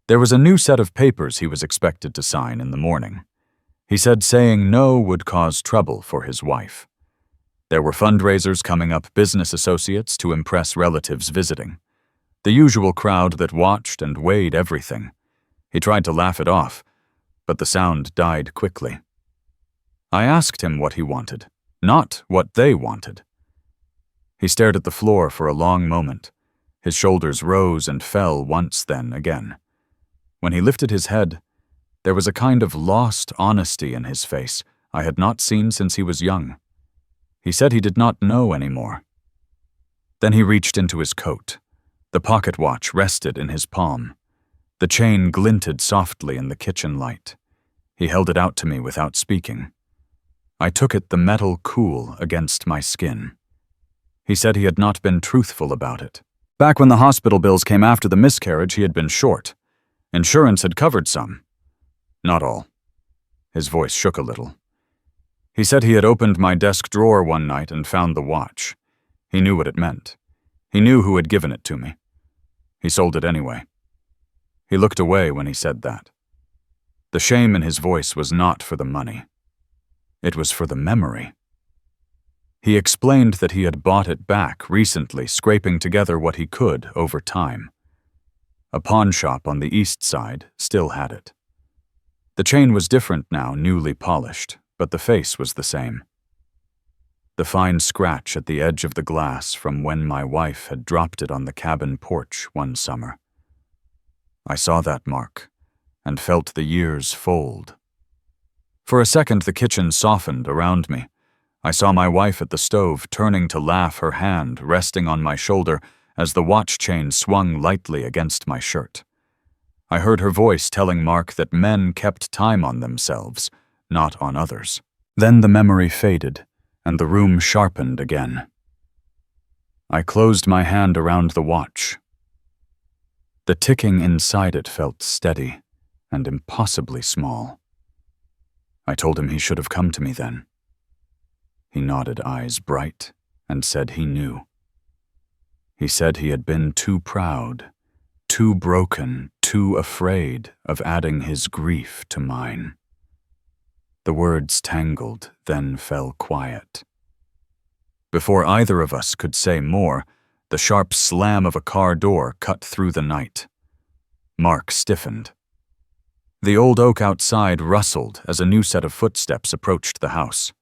There was a new set of papers he was expected to sign in the morning. He said saying no would cause trouble for his wife. There were fundraisers coming up, business associates to impress relatives visiting. The usual crowd that watched and weighed everything. He tried to laugh it off, but the sound died quickly. I asked him what he wanted, not what they wanted. He stared at the floor for a long moment. His shoulders rose and fell once, then again. When he lifted his head, there was a kind of lost honesty in his face I had not seen since he was young. He said he did not know anymore. Then he reached into his coat. The pocket watch rested in his palm. The chain glinted softly in the kitchen light. He held it out to me without speaking. I took it, the metal cool against my skin. He said he had not been truthful about it. Back when the hospital bills came after the miscarriage, he had been short. Insurance had covered some. Not all. His voice shook a little. He said he had opened my desk drawer one night and found the watch. He knew what it meant. He knew who had given it to me. He sold it anyway. He looked away when he said that. The shame in his voice was not for the money. It was for the memory. He explained that he had bought it back recently, scraping together what he could over time. A pawn shop on the east side still had it. The chain was different now, newly polished, but the face was the same. The fine scratch at the edge of the glass from when my wife had dropped it on the cabin porch one summer. I saw that mark and felt the years fold. For a second, the kitchen softened around me. I saw my wife at the stove, turning to laugh, her hand resting on my shoulder as the watch chain swung lightly against my shirt. I heard her voice telling Mark that men kept time on themselves, not on others. Then the memory faded, and the room sharpened again. I closed my hand around the watch. The ticking inside it felt steady and impossibly small. I told him he should have come to me then. He nodded, eyes bright, and said he knew. He said he had been too proud, too broken, too afraid of adding his grief to mine. The words tangled, then fell quiet. Before either of us could say more, the sharp slam of a car door cut through the night. Mark stiffened. The old oak outside rustled as a new set of footsteps approached the house.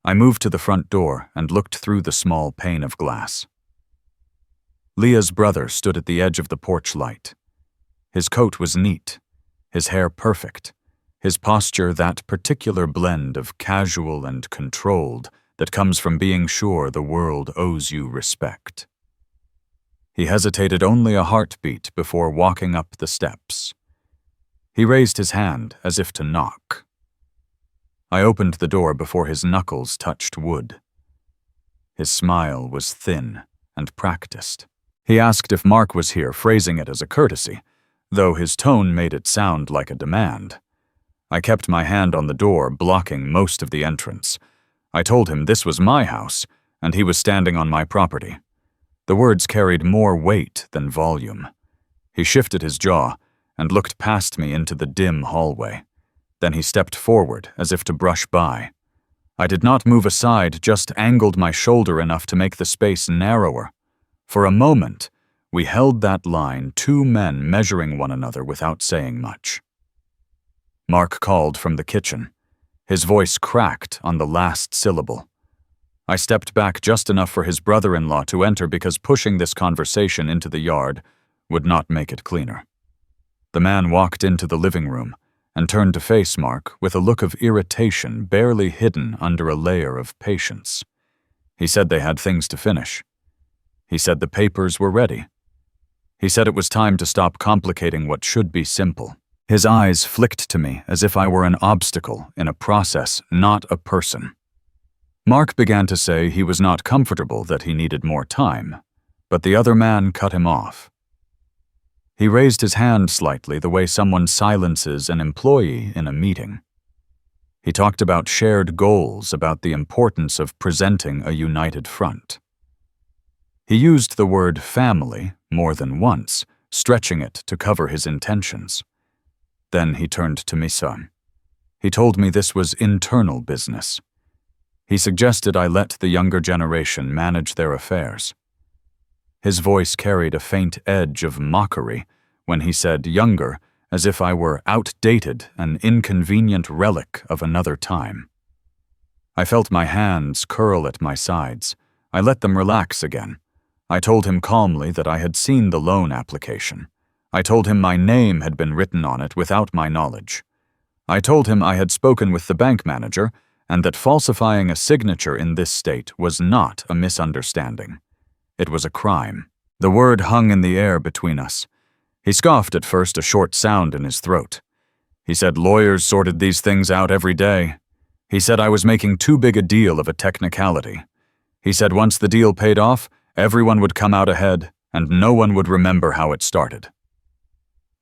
I moved to the front door and looked through the small pane of glass. Leah's brother stood at the edge of the porch light. His coat was neat, his hair perfect, his posture that particular blend of casual and controlled that comes from being sure the world owes you respect. He hesitated only a heartbeat before walking up the steps. He raised his hand as if to knock. I opened the door before his knuckles touched wood. His smile was thin and practiced. He asked if Mark was here, phrasing it as a courtesy, though his tone made it sound like a demand. I kept my hand on the door, blocking most of the entrance. I told him this was my house, and he was standing on my property. The words carried more weight than volume. He shifted his jaw and looked past me into the dim hallway. Then he stepped forward as if to brush by. I did not move aside, just angled my shoulder enough to make the space narrower. For a moment, We held that line, two men measuring one another without saying much. Mark called from the kitchen. His voice cracked on the last syllable. I stepped back just enough for his brother-in-law to enter because pushing this conversation into the yard would not make it cleaner. The man walked into the living room and turned to face Mark with a look of irritation barely hidden under a layer of patience. He said they had things to finish. He said the papers were ready. He said it was time to stop complicating what should be simple. His eyes flicked to me as if I were an obstacle in a process, not a person. Mark began to say he was not comfortable, that he needed more time, but the other man cut him off. He raised his hand slightly, the way someone silences an employee in a meeting. He talked about shared goals, about the importance of presenting a united front. He used the word family more than once, stretching it to cover his intentions. Then he turned to Misa. He told me this was internal business. He suggested I let the younger generation manage their affairs. His voice carried a faint edge of mockery when he said younger, as if I were outdated, an inconvenient relic of another time. I felt my hands curl at my sides. I let them relax again. I told him calmly that I had seen the loan application. I told him my name had been written on it without my knowledge. I told him I had spoken with the bank manager and that falsifying a signature in this state was not a misunderstanding. It was a crime. The word hung in the air between us. He scoffed at first, a short sound in his throat. He said lawyers sorted these things out every day. He said I was making too big a deal of a technicality. He said once the deal paid off, everyone would come out ahead, and no one would remember how it started.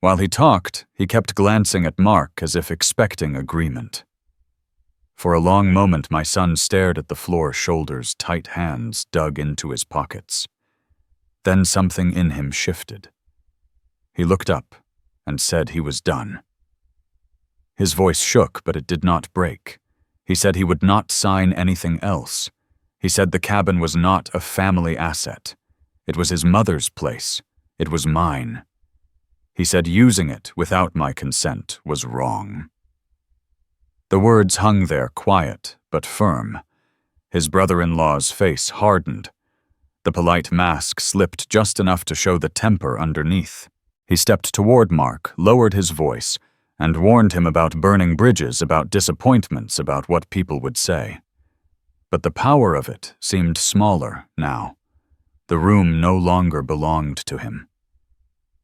While he talked, he kept glancing at Mark as if expecting agreement. For a long moment, my son stared at the floor, shoulders, tight hands dug into his pockets. Then something in him shifted. He looked up and said he was done. His voice shook, but it did not break. He said he would not sign anything else. He said the cabin was not a family asset. It was his mother's place. It was mine. He said using it without my consent was wrong. The words hung there, quiet but firm. His brother-in-law's face hardened. The polite mask slipped just enough to show the temper underneath. He stepped toward Mark, lowered his voice, and warned him about burning bridges, about disappointments, about what people would say. But the power of it seemed smaller now. The room no longer belonged to him.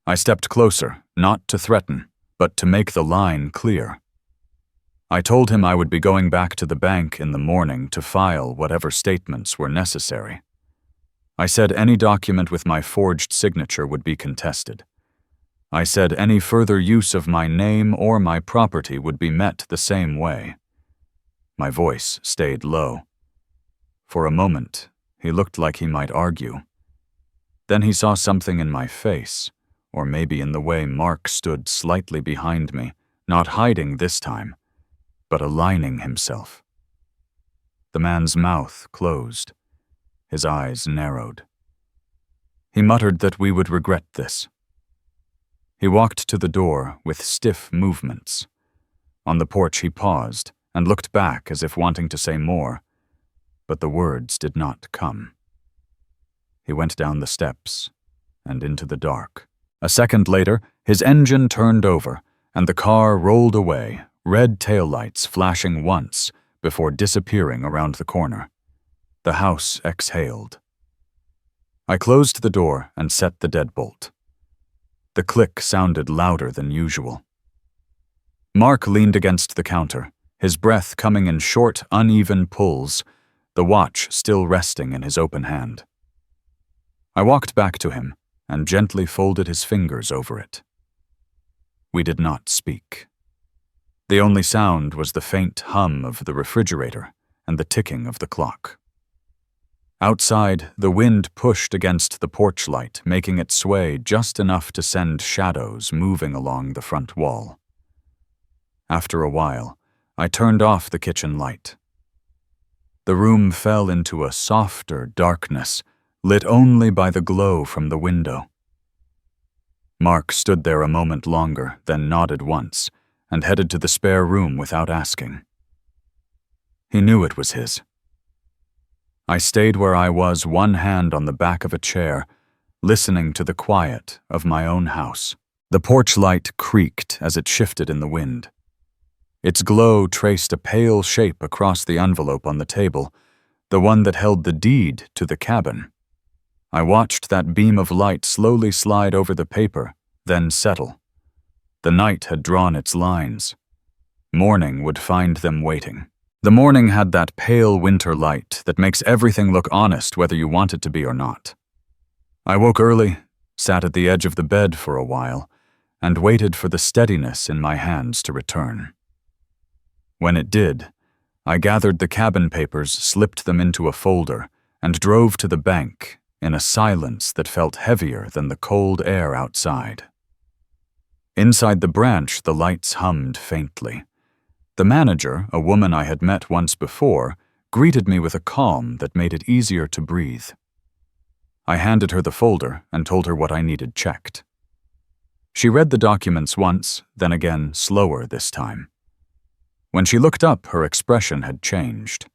I stepped closer, not to threaten, but to make the line clear. I told him I would be going back to the bank in the morning to file whatever statements were necessary. I said any document with my forged signature would be contested. I said any further use of my name or my property would be met the same way. My voice stayed low. For a moment, he looked like he might argue. Then he saw something in my face, or maybe in the way Mark stood slightly behind me, not hiding this time, but aligning himself. The man's mouth closed. His eyes narrowed. He muttered that we would regret this. He walked to the door with stiff movements. On the porch he paused and looked back as if wanting to say more, but the words did not come. He went down the steps and into the dark. A second later, his engine turned over and the car rolled away, red taillights flashing once before disappearing around the corner. The house exhaled. I closed the door and set the deadbolt. The click sounded louder than usual. Mark leaned against the counter, his breath coming in short, uneven pulls, the watch still resting in his open hand. I walked back to him and gently folded his fingers over it. We did not speak. The only sound was the faint hum of the refrigerator and the ticking of the clock. Outside, the wind pushed against the porch light, making it sway just enough to send shadows moving along the front wall. After a while, I turned off the kitchen light. The room fell into a softer darkness, lit only by the glow from the window. Mark stood there a moment longer, then nodded once, and headed to the spare room without asking. He knew it was his. I stayed where I was, one hand on the back of a chair, listening to the quiet of my own house. The porch light creaked as it shifted in the wind. Its glow traced a pale shape across the envelope on the table, the one that held the deed to the cabin. I watched that beam of light slowly slide over the paper, then settle. The night had drawn its lines. Morning would find them waiting. The morning had that pale winter light that makes everything look honest whether you want it to be or not. I woke early, sat at the edge of the bed for a while, and waited for the steadiness in my hands to return. When it did, I gathered the cabin papers, slipped them into a folder, and drove to the bank in a silence that felt heavier than the cold air outside. Inside the branch, the lights hummed faintly. The manager, a woman I had met once before, greeted me with a calm that made it easier to breathe. I handed her the folder and told her what I needed checked. She read the documents once, then again, slower this time. When she looked up, her expression had changed.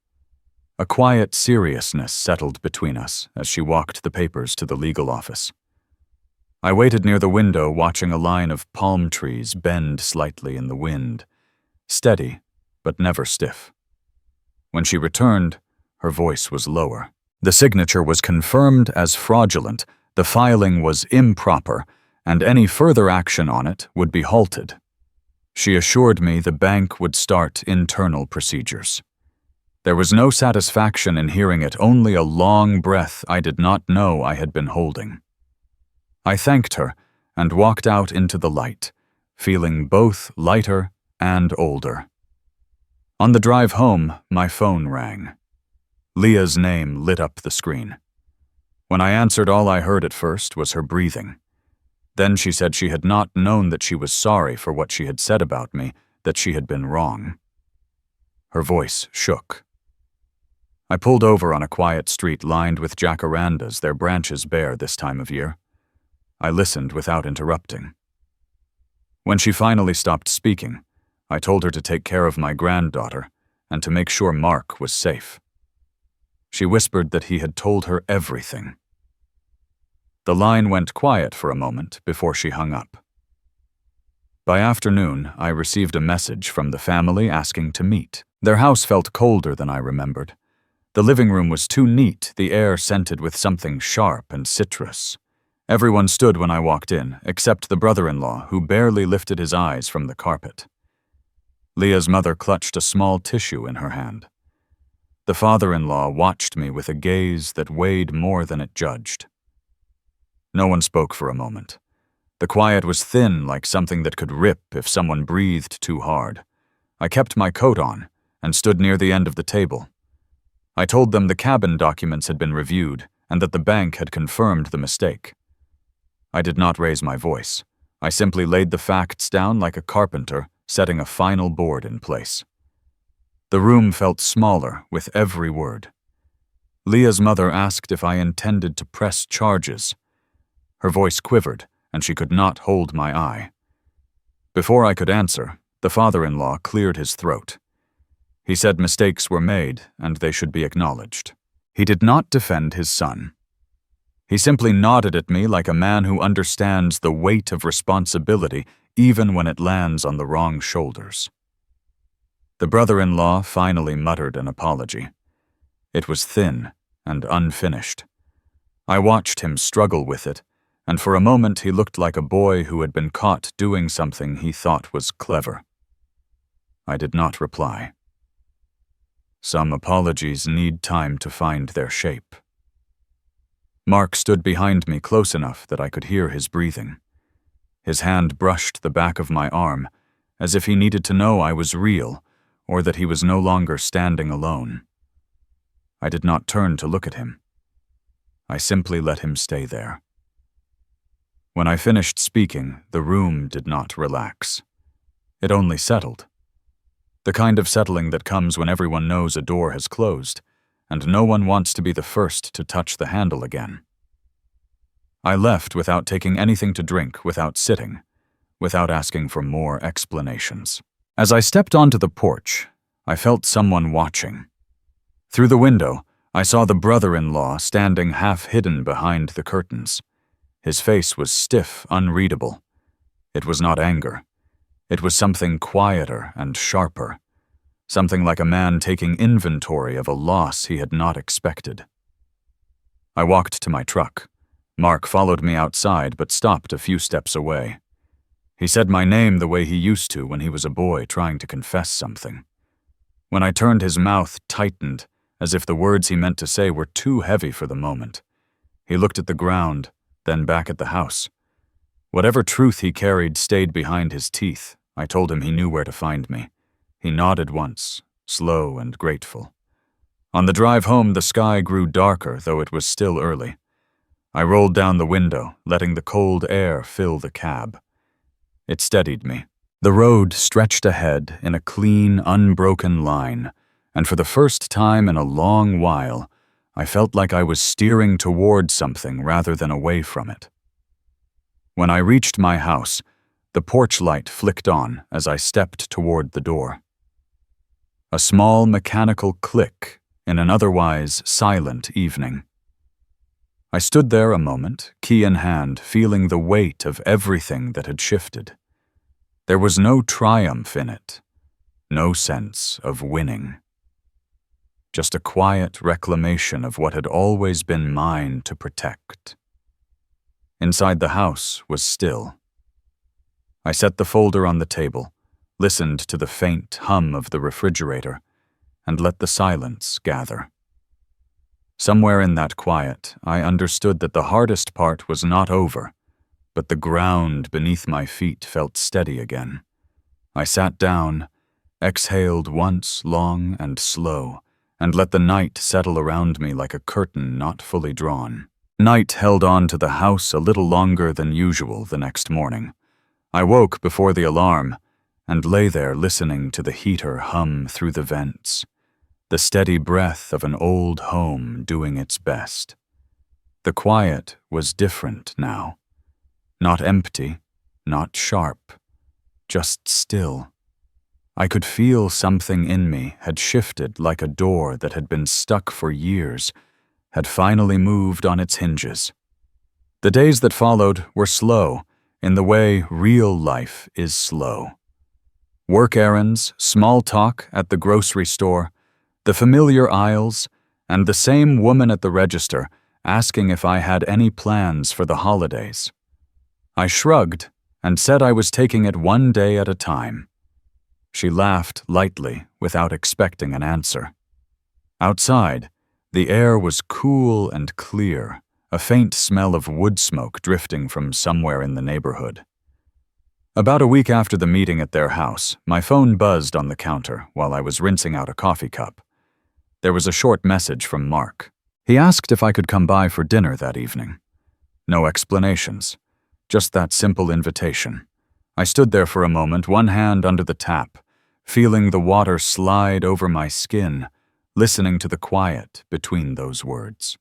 A quiet seriousness settled between us as she walked the papers to the legal office. I waited near the window, watching a line of palm trees bend slightly in the wind, steady but never stiff. When she returned, her voice was lower. The signature was confirmed as fraudulent, the filing was improper, and any further action on it would be halted. She assured me the bank would start internal procedures. There was no satisfaction in hearing it, only a long breath I did not know I had been holding. I thanked her and walked out into the light, feeling both lighter and older. On the drive home, my phone rang. Leah's name lit up the screen. When I answered, all I heard at first was her breathing. Then she said she had not known that she was sorry for what she had said about me, that she had been wrong. Her voice shook. I pulled over on a quiet street lined with jacarandas, their branches bare this time of year. I listened without interrupting. When she finally stopped speaking, I told her to take care of my granddaughter and to make sure Mark was safe. She whispered that he had told her everything. The line went quiet for a moment before she hung up. By afternoon, I received a message from the family asking to meet. Their house felt colder than I remembered. The living room was too neat, the air scented with something sharp and citrus. Everyone stood when I walked in, except the brother-in-law, who barely lifted his eyes from the carpet. Leah's mother clutched a small tissue in her hand. The father-in-law watched me with a gaze that weighed more than it judged. No one spoke for a moment. The quiet was thin, like something that could rip if someone breathed too hard. I kept my coat on and stood near the end of the table. I told them the cabin documents had been reviewed and that the bank had confirmed the mistake. I did not raise my voice. I simply laid the facts down like a carpenter setting a final board in place. The room felt smaller with every word. Leah's mother asked if I intended to press charges. Her voice quivered, and she could not hold my eye. Before I could answer, the father-in-law cleared his throat. He said mistakes were made and they should be acknowledged. He did not defend his son. He simply nodded at me like a man who understands the weight of responsibility even when it lands on the wrong shoulders. The brother-in-law finally muttered an apology. It was thin and unfinished. I watched him struggle with it, and for a moment he looked like a boy who had been caught doing something he thought was clever. I did not reply. Some apologies need time to find their shape. Mark stood behind me close enough that I could hear his breathing. His hand brushed the back of my arm, as if he needed to know I was real, or that he was no longer standing alone. I did not turn to look at him. I simply let him stay there. When I finished speaking, the room did not relax. It only settled. The kind of settling that comes when everyone knows a door has closed, and no one wants to be the first to touch the handle again. I left without taking anything to drink, without sitting, without asking for more explanations. As I stepped onto the porch, I felt someone watching. Through the window, I saw the brother-in-law standing half-hidden behind the curtains. His face was stiff, unreadable. It was not anger. It was something quieter and sharper, something like a man taking inventory of a loss he had not expected. I walked to my truck. Mark followed me outside but stopped a few steps away. He said my name the way he used to when he was a boy trying to confess something. When I turned, his mouth tightened, as if the words he meant to say were too heavy for the moment. He looked at the ground, then back at the house. Whatever truth he carried stayed behind his teeth. I told him he knew where to find me. He nodded once, slow and grateful. On the drive home, the sky grew darker, though it was still early. I rolled down the window, letting the cold air fill the cab. It steadied me. The road stretched ahead in a clean, unbroken line, and for the first time in a long while, I felt like I was steering toward something rather than away from it. When I reached my house, the porch light flicked on as I stepped toward the door. A small mechanical click in an otherwise silent evening. I stood there a moment, key in hand, feeling the weight of everything that had shifted. There was no triumph in it, no sense of winning. Just a quiet reclamation of what had always been mine to protect. Inside the house was still. I set the folder on the table, listened to the faint hum of the refrigerator, and let the silence gather. Somewhere in that quiet, I understood that the hardest part was not over, but the ground beneath my feet felt steady again. I sat down, exhaled once long and slow, and let the night settle around me like a curtain not fully drawn. Night held on to the house a little longer than usual the next morning. I woke before the alarm and lay there listening to the heater hum through the vents, the steady breath of an old home doing its best. The quiet was different now. Not empty, not sharp, just still. I could feel something in me had shifted like a door that had been stuck for years, had finally moved on its hinges. The days that followed were slow in the way real life is slow. Work errands, small talk at the grocery store, the familiar aisles, and the same woman at the register asking if I had any plans for the holidays. I shrugged and said I was taking it one day at a time. She laughed lightly without expecting an answer. Outside, the air was cool and clear, a faint smell of wood smoke drifting from somewhere in the neighborhood. About a week after the meeting at their house, my phone buzzed on the counter while I was rinsing out a coffee cup. There was a short message from Mark. He asked if I could come by for dinner that evening. No explanations, just that simple invitation. I stood there for a moment, one hand under the tap, feeling the water slide over my skin, listening to the quiet between those words.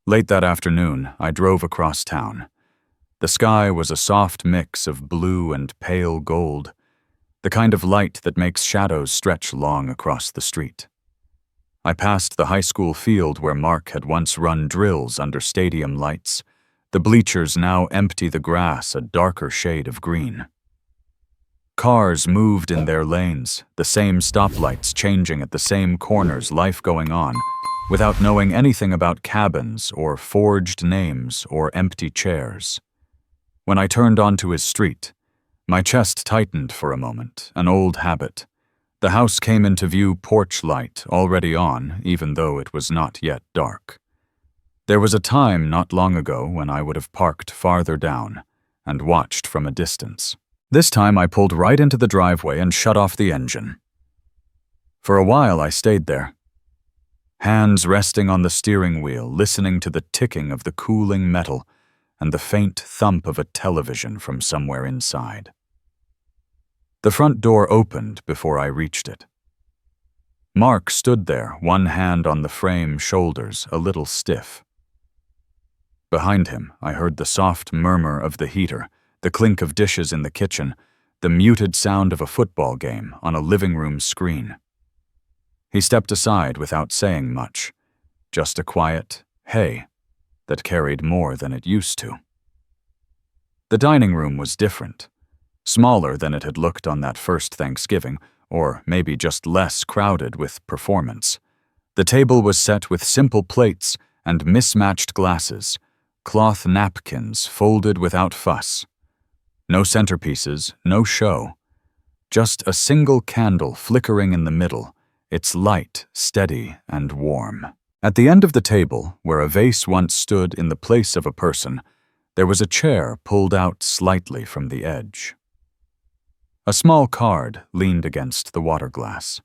Late that afternoon, I drove across town. The sky was a soft mix of blue and pale gold, the kind of light that makes shadows stretch long across the street. I passed the high school field where Mark had once run drills under stadium lights, the bleachers now empty, the grass a darker shade of green. Cars moved in their lanes, the same stoplights changing at the same corners, life going on, without knowing anything about cabins or forged names or empty chairs. When I turned onto his street, my chest tightened for a moment, an old habit. The house came into view, porch light already on, even though it was not yet dark. There was a time not long ago when I would have parked farther down and watched from a distance. This time I pulled right into the driveway and shut off the engine. For a while I stayed there, hands resting on the steering wheel, listening to the ticking of the cooling metal and the faint thump of a television from somewhere inside. The front door opened before I reached it. Mark stood there, one hand on the frame, shoulders a little stiff. Behind him, I heard the soft murmur of the heater, the clink of dishes in the kitchen, the muted sound of a football game on a living room screen. He stepped aside without saying much, just a quiet, "Hey," that carried more than it used to. The dining room was different, smaller than it had looked on that first Thanksgiving, or maybe just less crowded with performance. The table was set with simple plates and mismatched glasses, cloth napkins folded without fuss. No centerpieces, no show. Just a single candle flickering in the middle, its light steady and warm. At the end of the table, where a vase once stood in the place of a person, there was a chair pulled out slightly from the edge. A small card leaned against the water glass.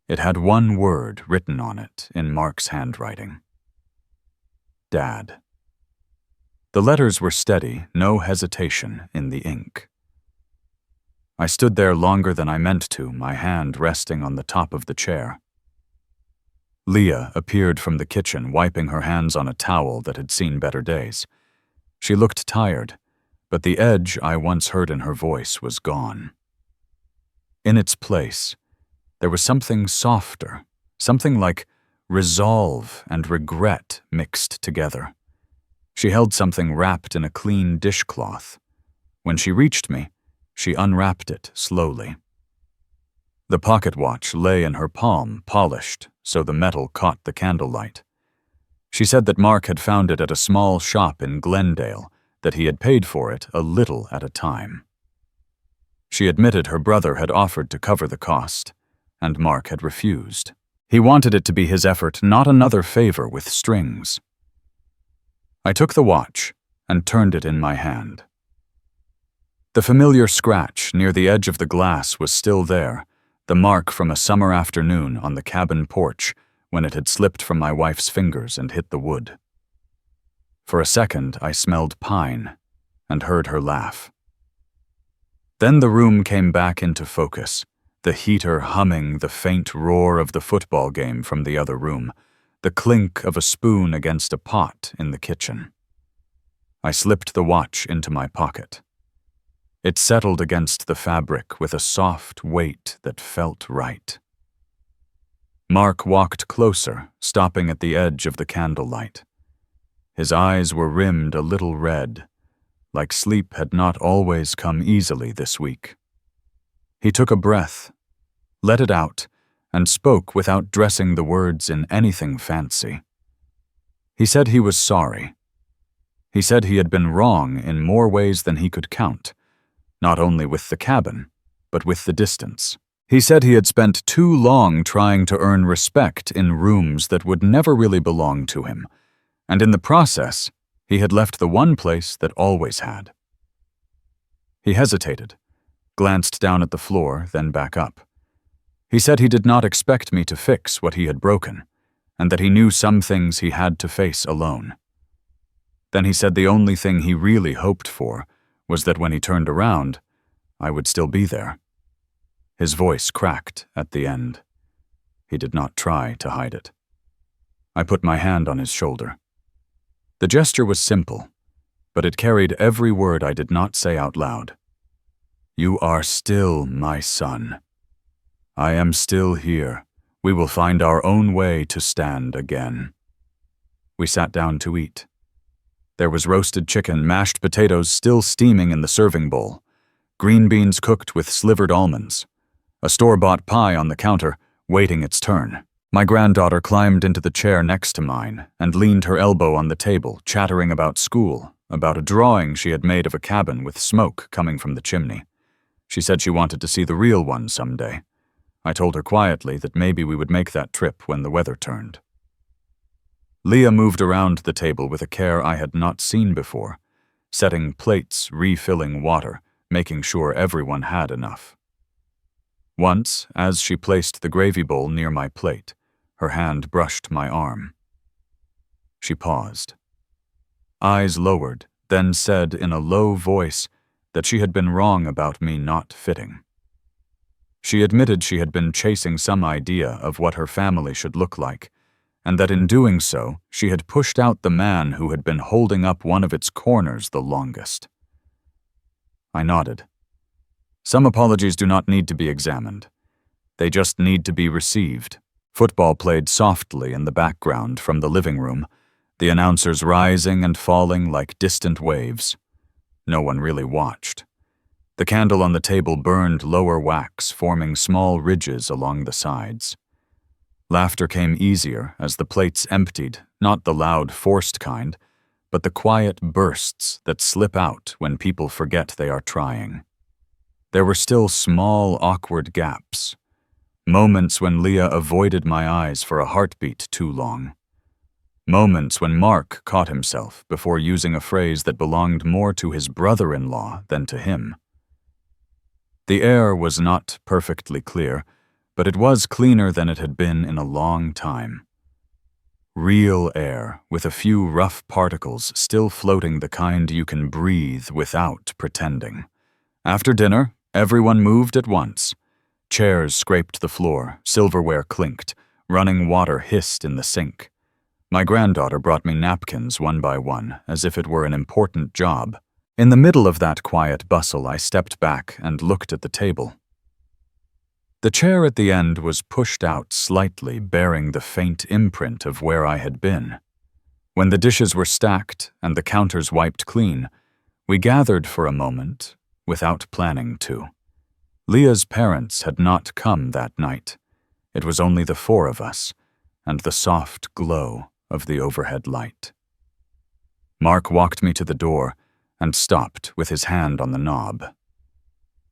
It had one word written on it in Mark's handwriting. Dad. The letters were steady, no hesitation in the ink. I stood there longer than I meant to, my hand resting on the top of the chair. Leah appeared from the kitchen, wiping her hands on a towel that had seen better days. She looked tired, but the edge I once heard in her voice was gone. In its place, there was something softer, something like resolve and regret mixed together. She held something wrapped in a clean dishcloth. When she reached me, she unwrapped it slowly. The pocket watch lay in her palm, polished, so the metal caught the candlelight. She said that Mark had found it at a small shop in Glendale, that he had paid for it a little at a time. She admitted her brother had offered to cover the cost, and Mark had refused. He wanted it to be his effort, not another favor with strings. I took the watch and turned it in my hand. The familiar scratch near the edge of the glass was still there, the mark from a summer afternoon on the cabin porch when it had slipped from my wife's fingers and hit the wood. For a second, I smelled pine and heard her laugh. Then the room came back into focus, the heater humming, the faint roar of the football game from the other room, the clink of a spoon against a pot in the kitchen. I slipped the watch into my pocket. It settled against the fabric with a soft weight that felt right. Mark walked closer, stopping at the edge of the candlelight. His eyes were rimmed a little red, like sleep had not always come easily this week. He took a breath, let it out, and spoke without dressing the words in anything fancy. He said he was sorry. He said he had been wrong in more ways than he could count, not only with the cabin, but with the distance. He said he had spent too long trying to earn respect in rooms that would never really belong to him, and in the process, he had left the one place that always had. He hesitated, glanced down at the floor, then back up. He said he did not expect me to fix what he had broken, and that he knew some things he had to face alone. Then he said the only thing he really hoped for was that when he turned around, I would still be there. His voice cracked at the end. He did not try to hide it. I put my hand on his shoulder. The gesture was simple, but it carried every word I did not say out loud. You are still my son. I am still here. We will find our own way to stand again. We sat down to eat. There was roasted chicken, mashed potatoes still steaming in the serving bowl, green beans cooked with slivered almonds, a store-bought pie on the counter, waiting its turn. My granddaughter climbed into the chair next to mine and leaned her elbow on the table, chattering about school, about a drawing she had made of a cabin with smoke coming from the chimney. She said she wanted to see the real one someday. I told her quietly that maybe we would make that trip when the weather turned. Leah moved around the table with a care I had not seen before, setting plates, refilling water, making sure everyone had enough. Once, as she placed the gravy bowl near my plate, her hand brushed my arm. She paused. Eyes lowered, then said in a low voice that she had been wrong about me not fitting. She admitted she had been chasing some idea of what her family should look like, and that in doing so, she had pushed out the man who had been holding up one of its corners the longest. I nodded. Some apologies do not need to be examined. They just need to be received. Football played softly in the background from the living room, the announcers rising and falling like distant waves. No one really watched. The candle on the table burned lower wax, forming small ridges along the sides. Laughter came easier as the plates emptied, not the loud, forced kind, but the quiet bursts that slip out when people forget they are trying. There were still small, awkward gaps. Moments when Leah avoided my eyes for a heartbeat too long. Moments when Mark caught himself before using a phrase that belonged more to his brother-in-law than to him. The air was not perfectly clear, but it was cleaner than it had been in a long time. Real air, with a few rough particles still floating, the kind you can breathe without pretending. After dinner, everyone moved at once. Chairs scraped the floor, silverware clinked, running water hissed in the sink. My granddaughter brought me napkins one by one, as if it were an important job. In the middle of that quiet bustle, I stepped back and looked at the table. The chair at the end was pushed out slightly, bearing the faint imprint of where I had been. When the dishes were stacked and the counters wiped clean, we gathered for a moment, without planning to. Leah's parents had not come that night. It was only the four of us, and the soft glow of the overhead light. Mark walked me to the door and stopped with his hand on the knob.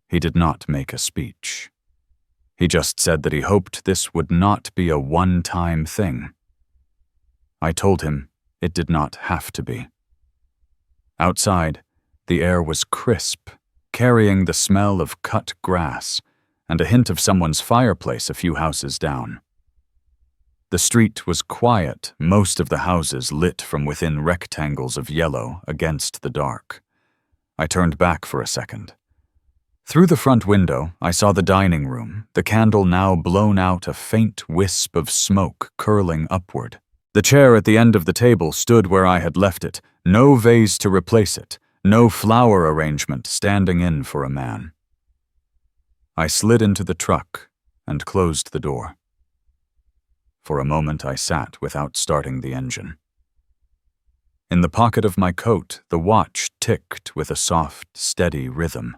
He did not make a speech. He just said that he hoped this would not be a one-time thing. I told him it did not have to be. Outside, the air was crisp, carrying the smell of cut grass and a hint of someone's fireplace a few houses down. The street was quiet, most of the houses lit from within rectangles of yellow against the dark. I turned back for a second. Through the front window, I saw the dining room, the candle now blown out, a faint wisp of smoke curling upward. The chair at the end of the table stood where I had left it, no vase to replace it, no flower arrangement standing in for a man. I slid into the truck and closed the door. For a moment I sat without starting the engine. In the pocket of my coat, the watch ticked with a soft, steady rhythm.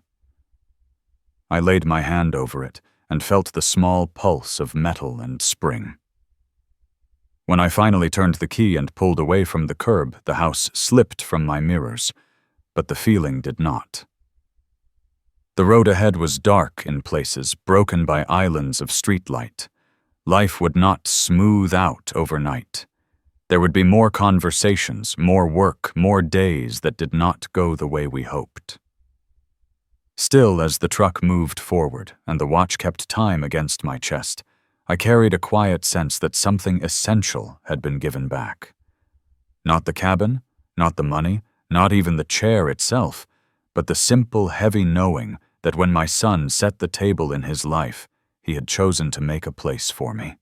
I laid my hand over it and felt the small pulse of metal and spring. When I finally turned the key and pulled away from the curb, the house slipped from my mirrors, but the feeling did not. The road ahead was dark in places, broken by islands of streetlight. Life would not smooth out overnight. There would be more conversations, more work, more days that did not go the way we hoped. Still, as the truck moved forward and the watch kept time against my chest, I carried a quiet sense that something essential had been given back. Not the cabin, not the money, not even the chair itself, but the simple, heavy knowing that when my son set the table in his life, he had chosen to make a place for me.